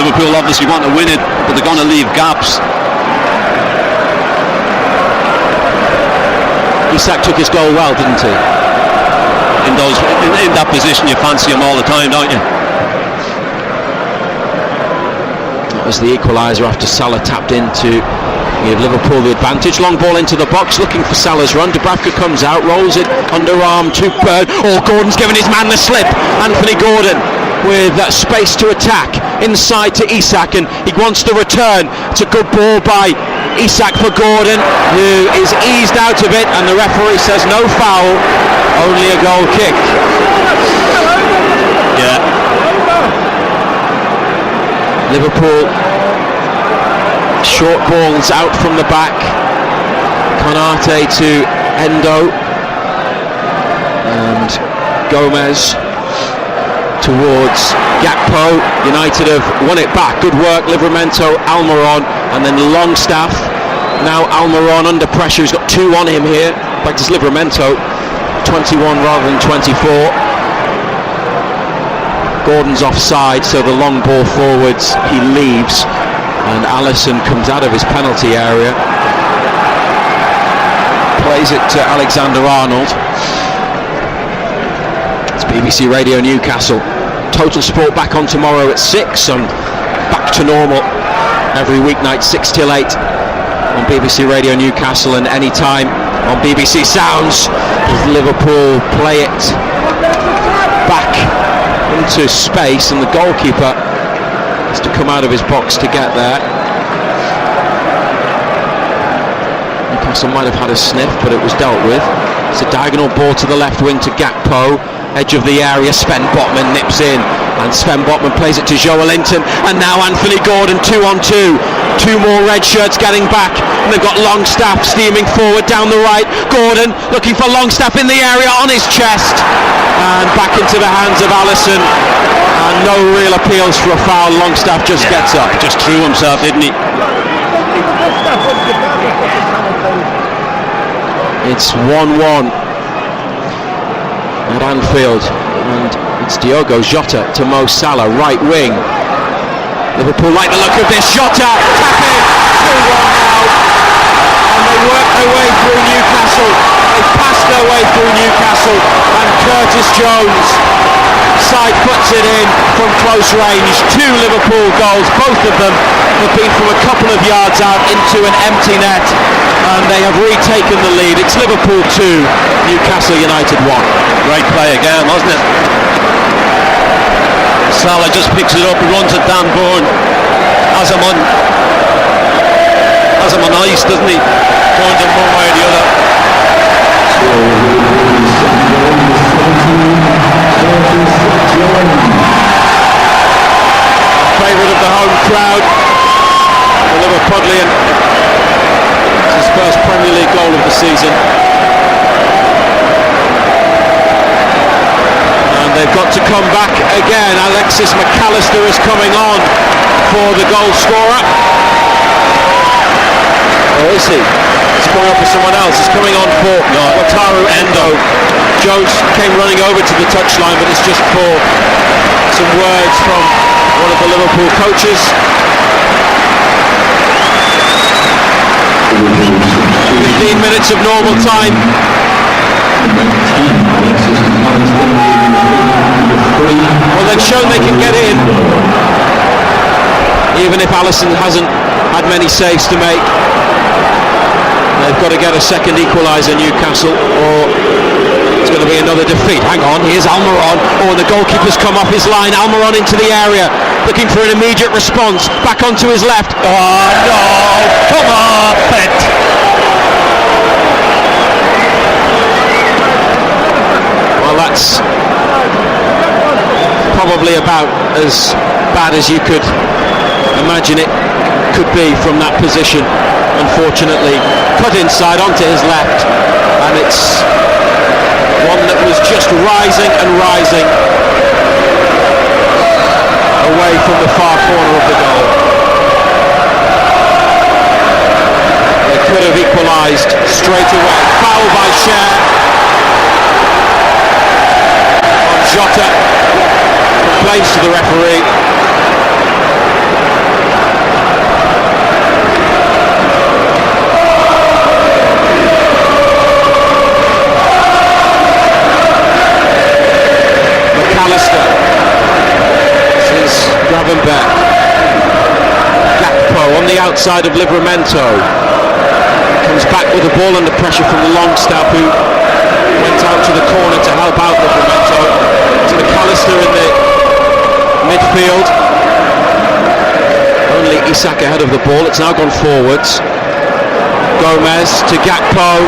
Liverpool obviously want to win it, but they're going to leave gaps. Isak took his goal well, didn't he? In that position, you fancy him all the time, don't you? That was the equaliser after Salah tapped into. Give Liverpool the advantage. Long ball into the box, looking for Salah's run. Dubravka comes out, rolls it underarm to Byrne. Oh, Gordon's given his man the slip. Anthony Gordon with space to attack inside to Isak, and he wants the return. It's a good ball by Isak for Gordon, who is eased out of it, and the referee says no foul, only a goal kick. Yeah. Liverpool, short balls out from the back. Konate to Endo, and Gomez towards Gakpo. United have won it back. Good work, Livramento, Almiron, and then Longstaff. Now Almiron under pressure. He's got 2 on him here. In fact, it's Livramento, 21 rather than 24. Gordon's offside, so the long ball forwards, he leaves, and Alisson comes out of his penalty area. Plays it to Alexander-Arnold. It's BBC Radio Newcastle. Total Sport back on tomorrow at 6, and back to normal every weeknight 6 till 8 on BBC Radio Newcastle, and any time on BBC Sounds as Liverpool play it back into space, and the goalkeeper has to come out of his box to get there. Newcastle might have had a sniff, but it was dealt with. It's a diagonal ball to the left wing to Gakpo. Edge of the area, Sven Botman nips in, and Sven Botman plays it to Joelinton, and now Anthony Gordon 2 on 2. 2 more red shirts getting back, and they've got Longstaff steaming forward down the right. Gordon looking for Longstaff in the area, on his chest, and back into the hands of Alisson, and no real appeals for a foul. Longstaff just gets up. Just threw himself, didn't he? It's 1-1 at Anfield, and it's Diogo Jota to Mo Salah, right wing. Liverpool like the look of this. Jota tapping, 2-1 now, and they work their way through Newcastle. They pass their way through Newcastle, and Curtis Jones side puts it in from close range. 2 Liverpool goals, both of them have been from a couple of yards out into an empty net, and they have retaken the lead. It's Liverpool 2, Newcastle United 1. Great play again, wasn't it? Salah just picks it up, runs it down Bourne, has him on ice, doesn't he? Turns him one way or the other. Favourite of the home crowd, the Liverpudlian. It's his first Premier League goal of the season. And They've got to come back again. Alexis McAllister is coming on for the goal scorer. Or is he? He's coming up for someone else. He's coming on for Wataru Endo. Jones came running over to the touchline, but it's just for some words from one of the Liverpool coaches. 15 minutes of normal time. Well, they've shown they can get in, even if Alisson hasn't had many saves to make. They've got to get a second equaliser, Newcastle, or it's going to be another defeat. Hang on, here's Almiron. Oh, the goalkeeper's come off his line. Almiron into the area, looking for an immediate response. Back onto his left. Oh, no! Come on, Bent! Well, that's probably about as bad as you could imagine it could be from that position. Unfortunately, cut inside onto his left, and it's one that was just rising and rising away from the far corner of the goal. They could have equalised straight away. Foul by Cher on Jota. Complains to the referee. McAllister. This is Gravenberch. Gakpo on the outside of Livramento. Comes back with the ball under pressure from the Longstaff, who went out to the corner to help out Livramento. To McAllister in the midfield. Only Isak ahead of the ball. It's now gone forwards. Gomez to Gakpo.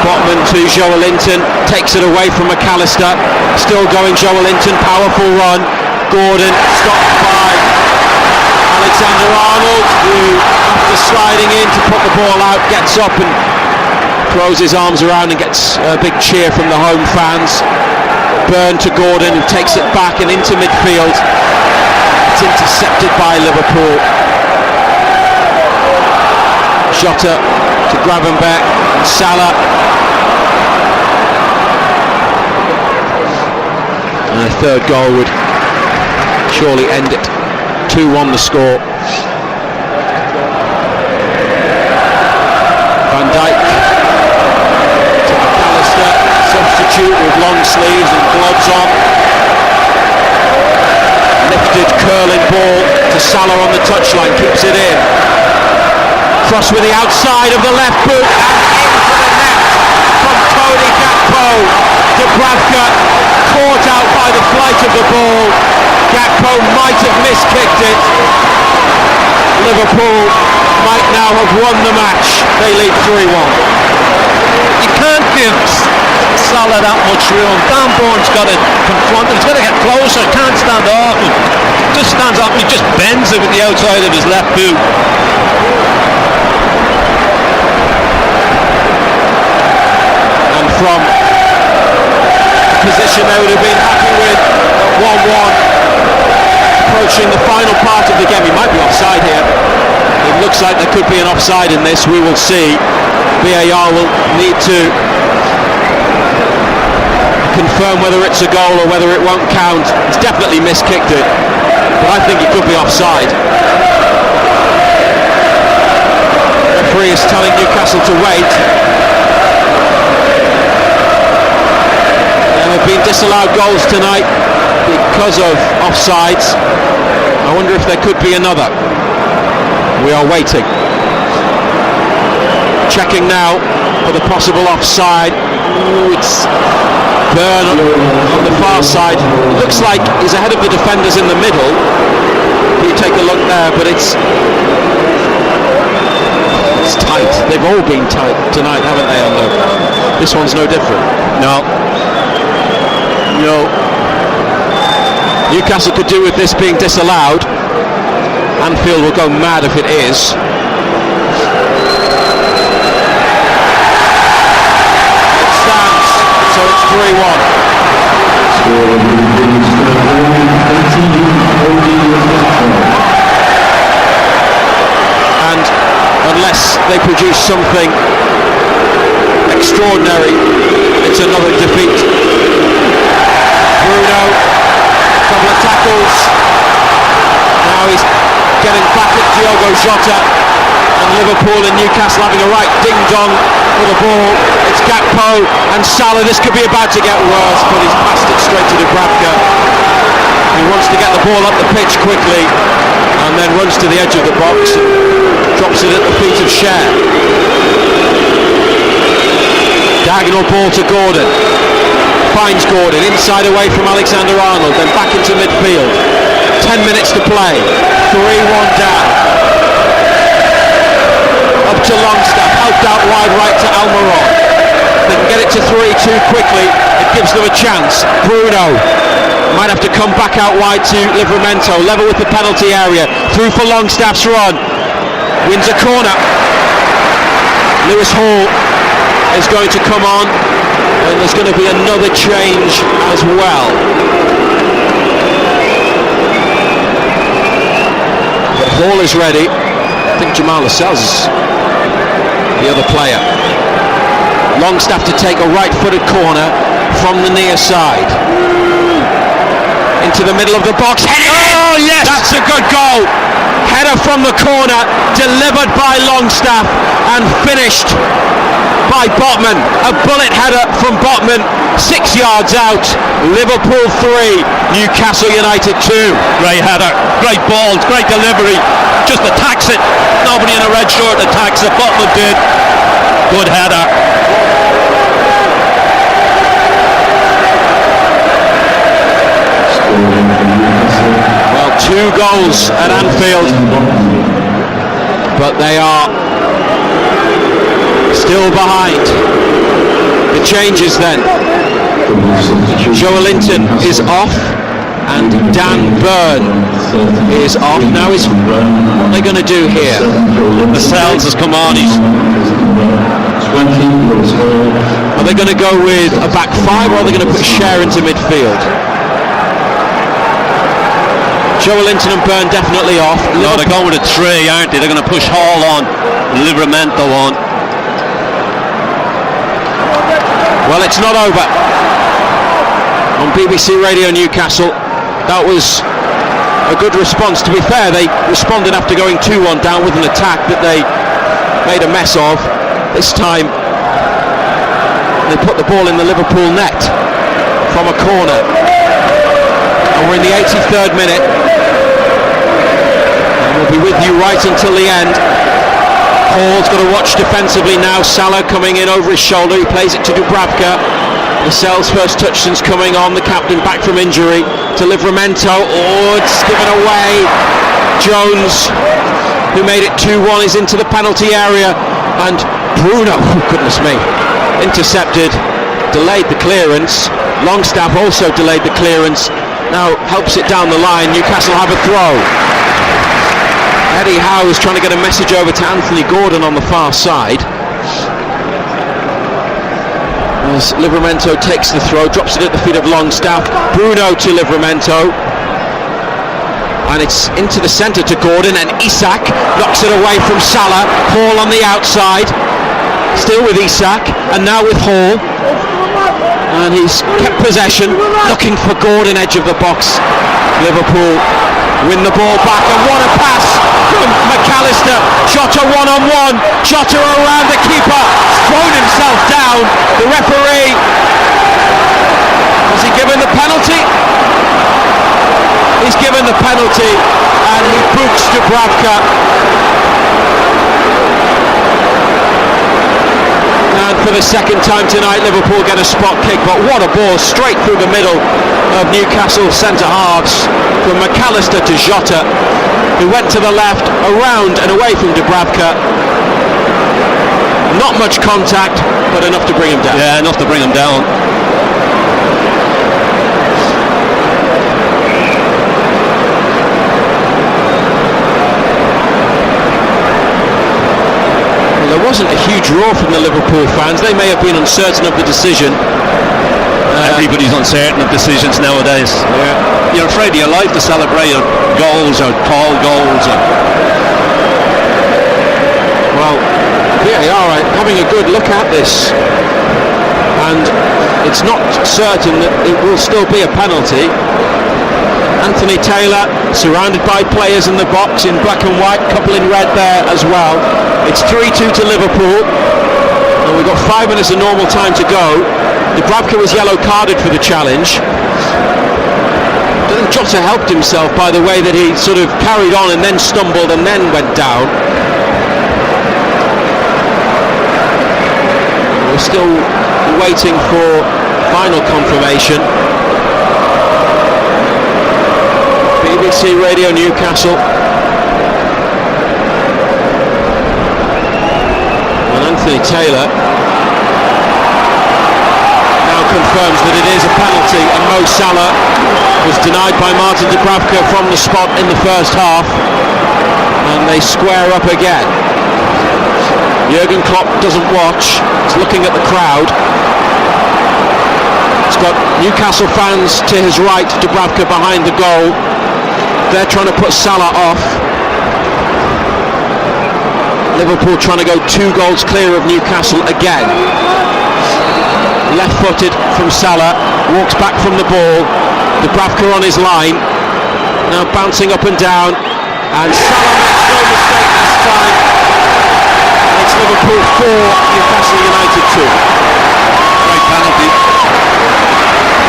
Botman to Joelinton, takes it away from McAllister. Still going Joelinton, powerful run. Gordon stopped by Alexander-Arnold, who after sliding in to put the ball out, gets up and throws his arms around and gets a big cheer from the home fans. Burn to Gordon, who takes it back and into midfield. It's intercepted by Liverpool. Jota to Gravenberch, Salah. And a third goal would surely end it. 2-1 the score. Van Dijk to McAllister, substitute with long sleeves and gloves on. Lifted curling ball to Salah on the touchline, keeps it in. Cross with the outside of the left boot and into the net from Cody Gakpo. Dubravka caught out by the flight of the ball. Gakpo might have miskicked it. Liverpool might now have won the match. They lead 3-1. You can't give Salah that much room. Dan Bourne's got to confront him. He's got to get closer. Can't stand off him. Just stands off him. He just bends it with the outside of his left boot. And from a position they would have been happy with at 1-1. Approaching the final part of the game. He might be offside here. It looks like there could be an offside in this. We will see. VAR will need to confirm whether it's a goal or whether it won't count. He's definitely miskicked it, but I think it could be offside. The referee is telling Newcastle to wait. There have been disallowed goals tonight because of offsides. I wonder if there could be another. We are waiting. Checking now for the possible offside. Ooh, it's Burn on the far side. It looks like he's ahead of the defenders in the middle. You take a look there, but it's tight. They've all been tight tonight, haven't they? This one's no different. No. Newcastle could do with this being disallowed. Anfield will go mad if it is. It stands, so it's 3-1. And unless they produce something extraordinary, it's another defeat. Bruno, couple of tackles. Now he's getting back at Diogo Jota, and Liverpool and Newcastle having a right ding-dong for the ball. It's Gakpo and Salah. This could be about to get worse, but he's passed it straight to Dubravka. He wants to get the ball up the pitch quickly, and then runs to the edge of the box, drops it at the feet of Cher. Diagonal ball to Gordon. Finds Gordon, inside away from Alexander-Arnold, then back into midfield. 10 minutes to play, 3-1 down. Up to Longstaff, helped out wide right to Almiron. They can get it to 3-2 quickly, it gives them a chance. Bruno might have to come back out wide to Livramento, level with the penalty area, through for Longstaff's run. Wins a corner. Lewis Hall is going to come on, and there's going to be another change as well. But Hall is ready. I think Jamal Lascelles is the other player. Longstaff to take a right-footed corner from the near side. Into the middle of the box. Oh yes! That's a good goal! Header from the corner, delivered by Longstaff and finished by Botman. A bullet header from Botman, 6 yards out. Liverpool 3, Newcastle United 2. Great header, great ball, great delivery. Just attacks it. Nobody in a red shirt attacks it. Botman did. Good header. Well, 2 goals at Anfield, but they are still behind. The changes then. Joelinton is off and Dan Burn is off. Now what are they going to do here? Lascelles has come on. Are they going to go with a back 5, or are they going to put Cher into midfield? Joelinton and Burn definitely off. No, they're going with a 3, aren't they? They're going to push Hall on, Livramento on. Well, it's not over. On BBC Radio Newcastle, that was a good response. To be fair, they responded after going 2-1 down with an attack that they made a mess of. This time, they put the ball in the Liverpool net from a corner. And we're in the 83rd minute. And we'll be with you right until the end. Hall's got to watch defensively now. Salah coming in over his shoulder. He plays it to Dubravka. Lascelles' first touchdown's coming on. The captain back from injury to Livramento. Oh, it's given away. Jones, who made it 2-1, is into the penalty area. And Bruno, oh goodness me, intercepted, delayed the clearance. Longstaff also delayed the clearance. Now helps it down the line. Newcastle have a throw. Eddie Howe is trying to get a message over to Anthony Gordon on the far side. As Livramento takes the throw, drops it at the feet of Longstaff. Bruno to Livramento. And it's into the centre to Gordon, and Isak knocks it away from Salah. Hall on the outside. Still with Isak, and now with Hall. And he's kept possession, looking for Gordon, edge of the box. Liverpool win the ball back, and what a pass from McAllister. Jota one-on-one. Jota around the keeper, thrown himself down. The referee, has he given the penalty? He's given the penalty, and he boots Dubravka. And for the second time tonight, Liverpool get a spot kick, but what a ball, straight through the middle of Newcastle centre halves, from McAllister to Jota, who went to the left, around and away from Dubravka. Not much contact, but enough to bring him down. Yeah, enough to bring him down. There wasn't a huge roar from the Liverpool fans. They may have been uncertain of the decision, Everybody's uncertain of decisions nowadays. Yeah. You're afraid of your life to celebrate goals or call goals. Well, VAR are having a good look at this, and it's not certain that it will still be a penalty. Anthony Taylor surrounded by players in the box in black and white, couple in red there as well. It's 3-2 to Liverpool, and we've got 5 minutes of normal time to go. Dubravka was yellow carded for the challenge. I think Jota helped himself by the way that he sort of carried on and then stumbled and then went down. We're still waiting for final confirmation. BBC Radio Newcastle. And Anthony Taylor now confirms that it is a penalty, and Mo Salah was denied by Martin Dubravka from the spot in the first half, and they square up again. Jurgen Klopp doesn't watch, he's looking at the crowd. He's got Newcastle fans to his right, Dubravka behind the goal. They're trying to put Salah off. Liverpool trying to go 2 goals clear of Newcastle again. Left-footed from Salah, walks back from the ball. Dubravka on his line, now bouncing up and down, and Salah makes no mistake this time. And it's Liverpool 4, Newcastle United 2. Great penalty.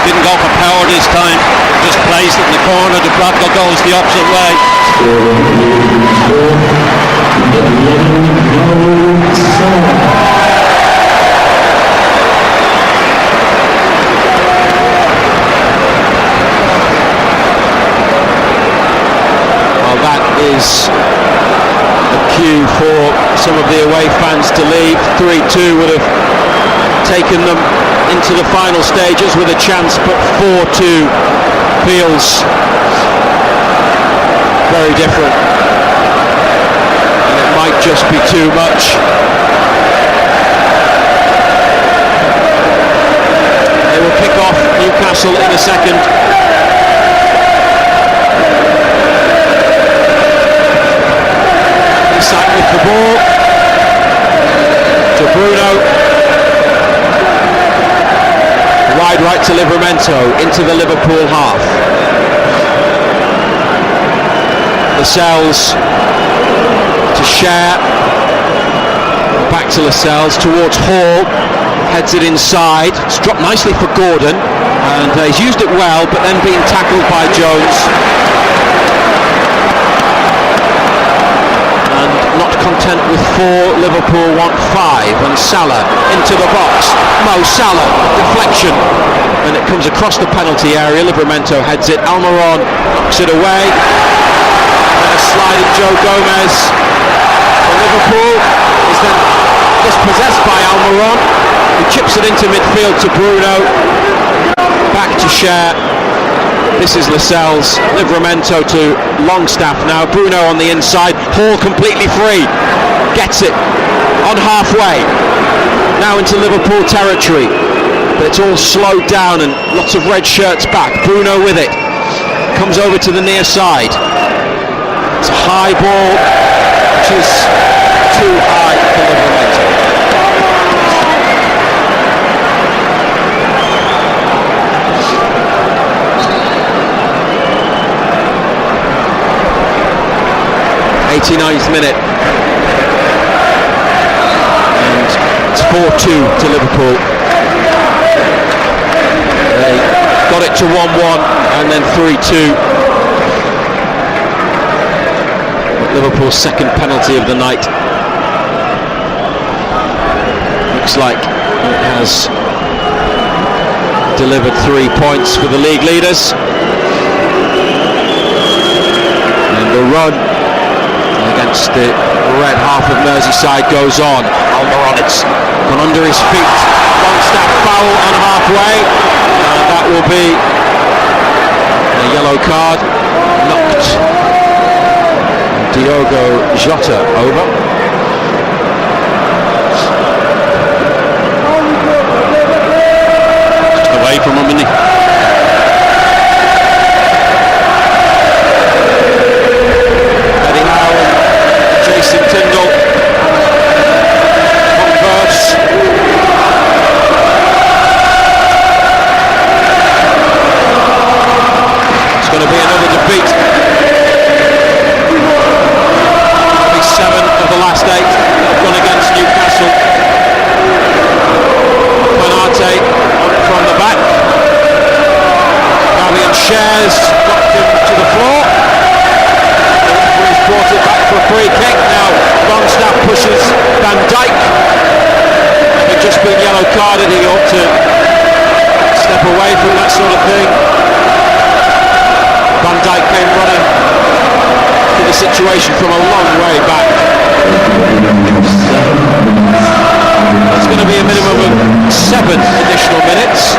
Didn't go for power this time, just placed it in the corner. Dubravka goes the opposite way. Well, that is a cue for some of the away fans to leave. 3-2 would have taken them into the final stages with a chance, but 4-2 feels very different, and it might just be too much. They will kick off Newcastle in a second. Isak with the ball to Bruno. Wide right to Livramento, into the Liverpool half. Lascelles to Cher, back to Lascelles, towards Hall, heads it inside. It's dropped nicely for Gordon, and he's used it well, but then being tackled by Jones. And not content with 4, Liverpool want 5, and Salah into the box. Mo Salah, deflection, and it comes across the penalty area. Livramento heads it, Almiron knocks it away, and a sliding Joe Gomez for Liverpool is then dispossessed by Almiron, who chips it into midfield to Bruno, back to Cher. This is Lascelles, Livramento to Longstaff now, Bruno on the inside, Hall completely free, gets it on halfway, now into Liverpool territory, but it's all slowed down and lots of red shirts back. Bruno with it, comes over to the near side, it's a high ball, which is too high for Livramento. 89th minute, and it's 4-2 to Liverpool. They got it to 1-1 and then 3-2. Liverpool's second penalty of the night. Looks like it has delivered 3 points for the league leaders. And the run against the red half of Merseyside goes on. Almiron, it's gone under his feet. Longstaff foul on halfway, and that will be a yellow card. Knocked Diogo Jota over. Away from him. situation from a long way back. It's going to be a minimum of 7 additional minutes.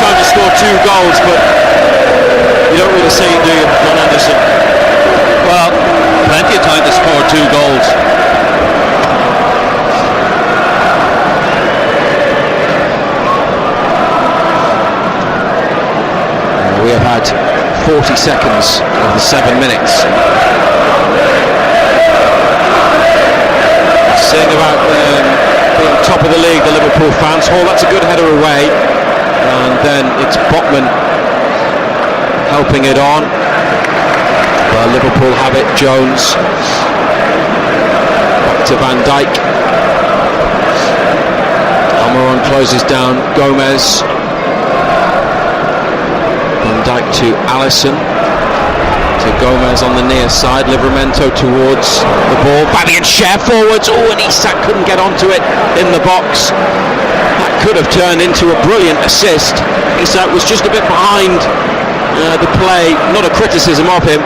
Time to score 2 goals, but you don't really see it, do you, John Anderson? Well, plenty of time to score 2 goals. We have had 40 seconds of the 7 minutes. Saying about being top of the league, the Liverpool fans. Hall, that's a good header away. And then it's Botman helping it on. Well, Liverpool have it. Jones back to Van Dijk. Almiron closes down Gomez. Van Dijk to Alisson. To Gomez on the near side. Livramento towards the ball. Babi and Cher forwards. Oh, and Isak couldn't get onto it in the box. Could have turned into a brilliant assist. Isak was just a bit behind the play. Not a criticism of him.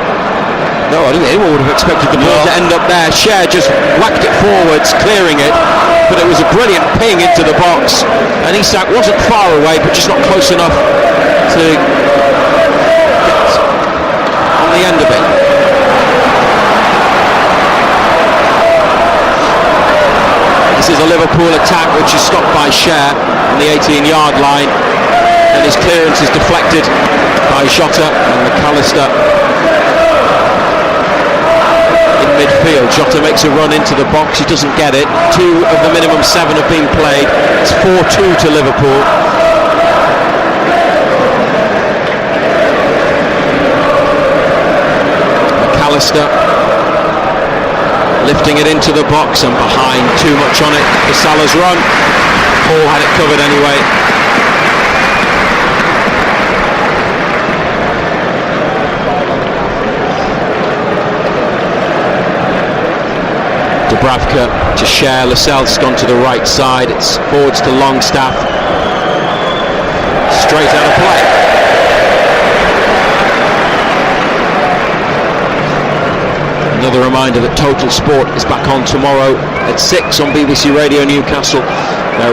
No, I don't think anyone would have expected the ball to end up there. Cher just whacked it forwards, clearing it, but it was a brilliant ping into the box. And Isak wasn't far away, but just not close enough to get on the end of it. This is a Liverpool attack which is stopped by Cher on the 18-yard line, and his clearance is deflected by Jota and McAllister in midfield. Jota makes a run into the box, he doesn't get it. 2 of the minimum 7 have been played. It's 4-2 to Liverpool. McAllister lifting it into the box and behind, too much on it for Salah's run. Paul had it covered anyway. Dubravka to Cher, Lascelles gone to the right side, it's forwards to Longstaff. Straight out of play. Another reminder that Total Sport is back on tomorrow at 6 on BBC Radio Newcastle.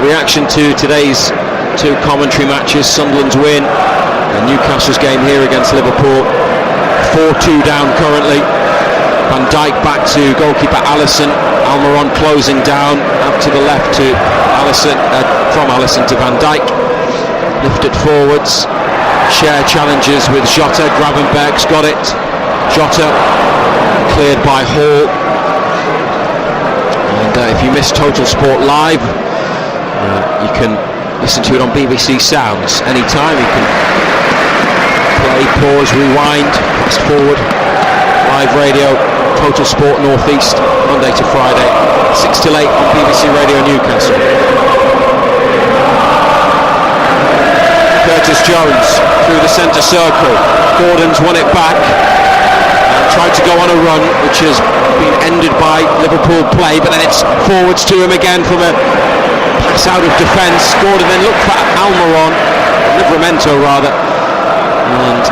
Reaction to today's 2 commentary matches, Sunderland's win and Newcastle's game here against Liverpool. 4-2 down currently. Van Dijk back to goalkeeper Alisson. Almiron closing down, out to the left to Alisson, from Alisson to Van Dijk. Lifted forwards. Cher challenges with Jota. Gravenberg's got it. Jota cleared by Hall. And if you miss Total Sport Live, you can listen to it on BBC Sounds anytime. You can play, pause, rewind, fast forward. Live radio, Total Sport North East, Monday to Friday, 6 till 8 on BBC Radio Newcastle. Curtis Jones through the centre circle. Gordon's won it back. Tried to go on a run, which has been ended by Liverpool play, but then it's forwards to him again from a pass out of defence. Gordon then looked for Almiron, Livramento rather, and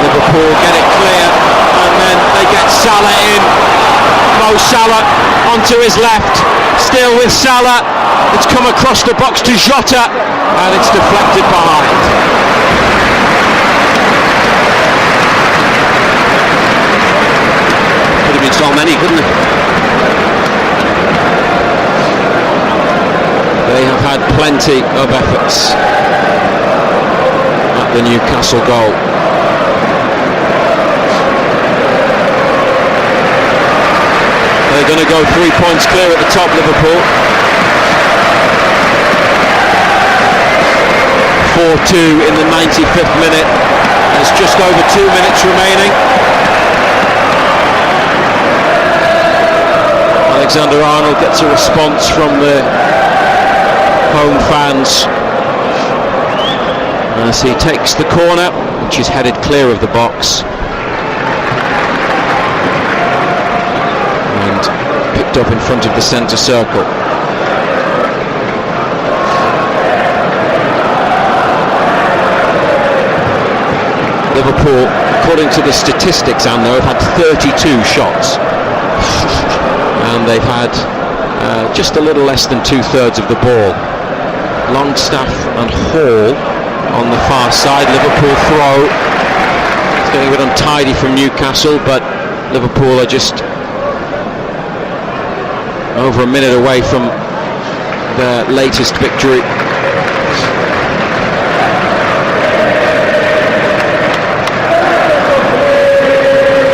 Liverpool get it clear, and then they get Salah in. Mo Salah onto his left, still with Salah. It's come across the box to Jota, and it's deflected behind. Could have been so many, couldn't it? They have had plenty of efforts at the Newcastle goal. They're going to go 3 points clear at the top, Liverpool. 4-2 in the 95th minute. There's just over 2 minutes remaining. Alexander-Arnold gets a response from the home fans as he takes the corner, which is headed clear of the box and picked up in front of the centre circle. Liverpool, according to the statistics, and have had 32 shots, and they've had just a little less than 2/3 of the ball. Longstaff and Hall on the far side. Liverpool throw. It's getting a bit untidy from Newcastle, but Liverpool are just over a minute away from their latest victory.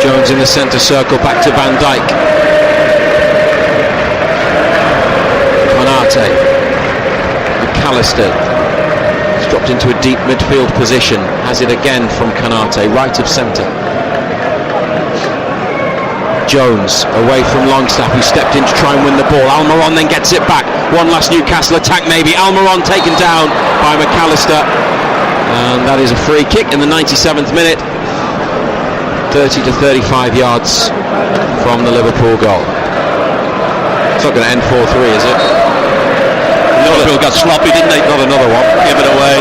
Jones in the centre circle, back to Van Dijk. Konate. McAllister. He's dropped into a deep midfield position. Has it again from Konate, right of centre. Jones away from Longstaff, who stepped in to try and win the ball. Almiron then gets it back. One last Newcastle attack maybe. Almiron taken down by McAllister. And that is a free kick in the 97th minute. 30 to 35 yards from the Liverpool goal. It's not going to end 4-3, is it? Liverpool got sloppy, didn't they? Not another one. Give it away.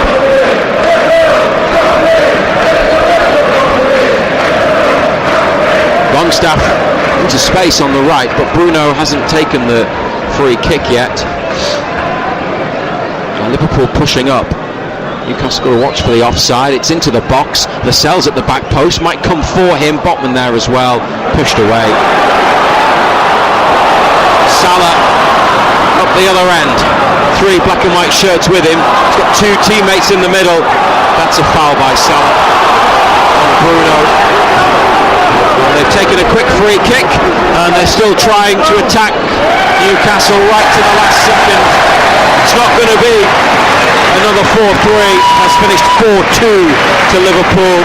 Longstaff into space on the right, but Bruno hasn't taken the free kick yet. And Liverpool pushing up. Newcastle will watch for the offside. It's into the box. Lascelles at the back post, might come for him. Botman there as well, pushed away. Salah up the other end. 3 black and white shirts with him. He's got 2 teammates in the middle. That's a foul by Salah on Bruno. They've taken a quick free kick and they're still trying to attack Newcastle right to the last second. It's not going to be another 4-3. Has finished 4-2 to Liverpool.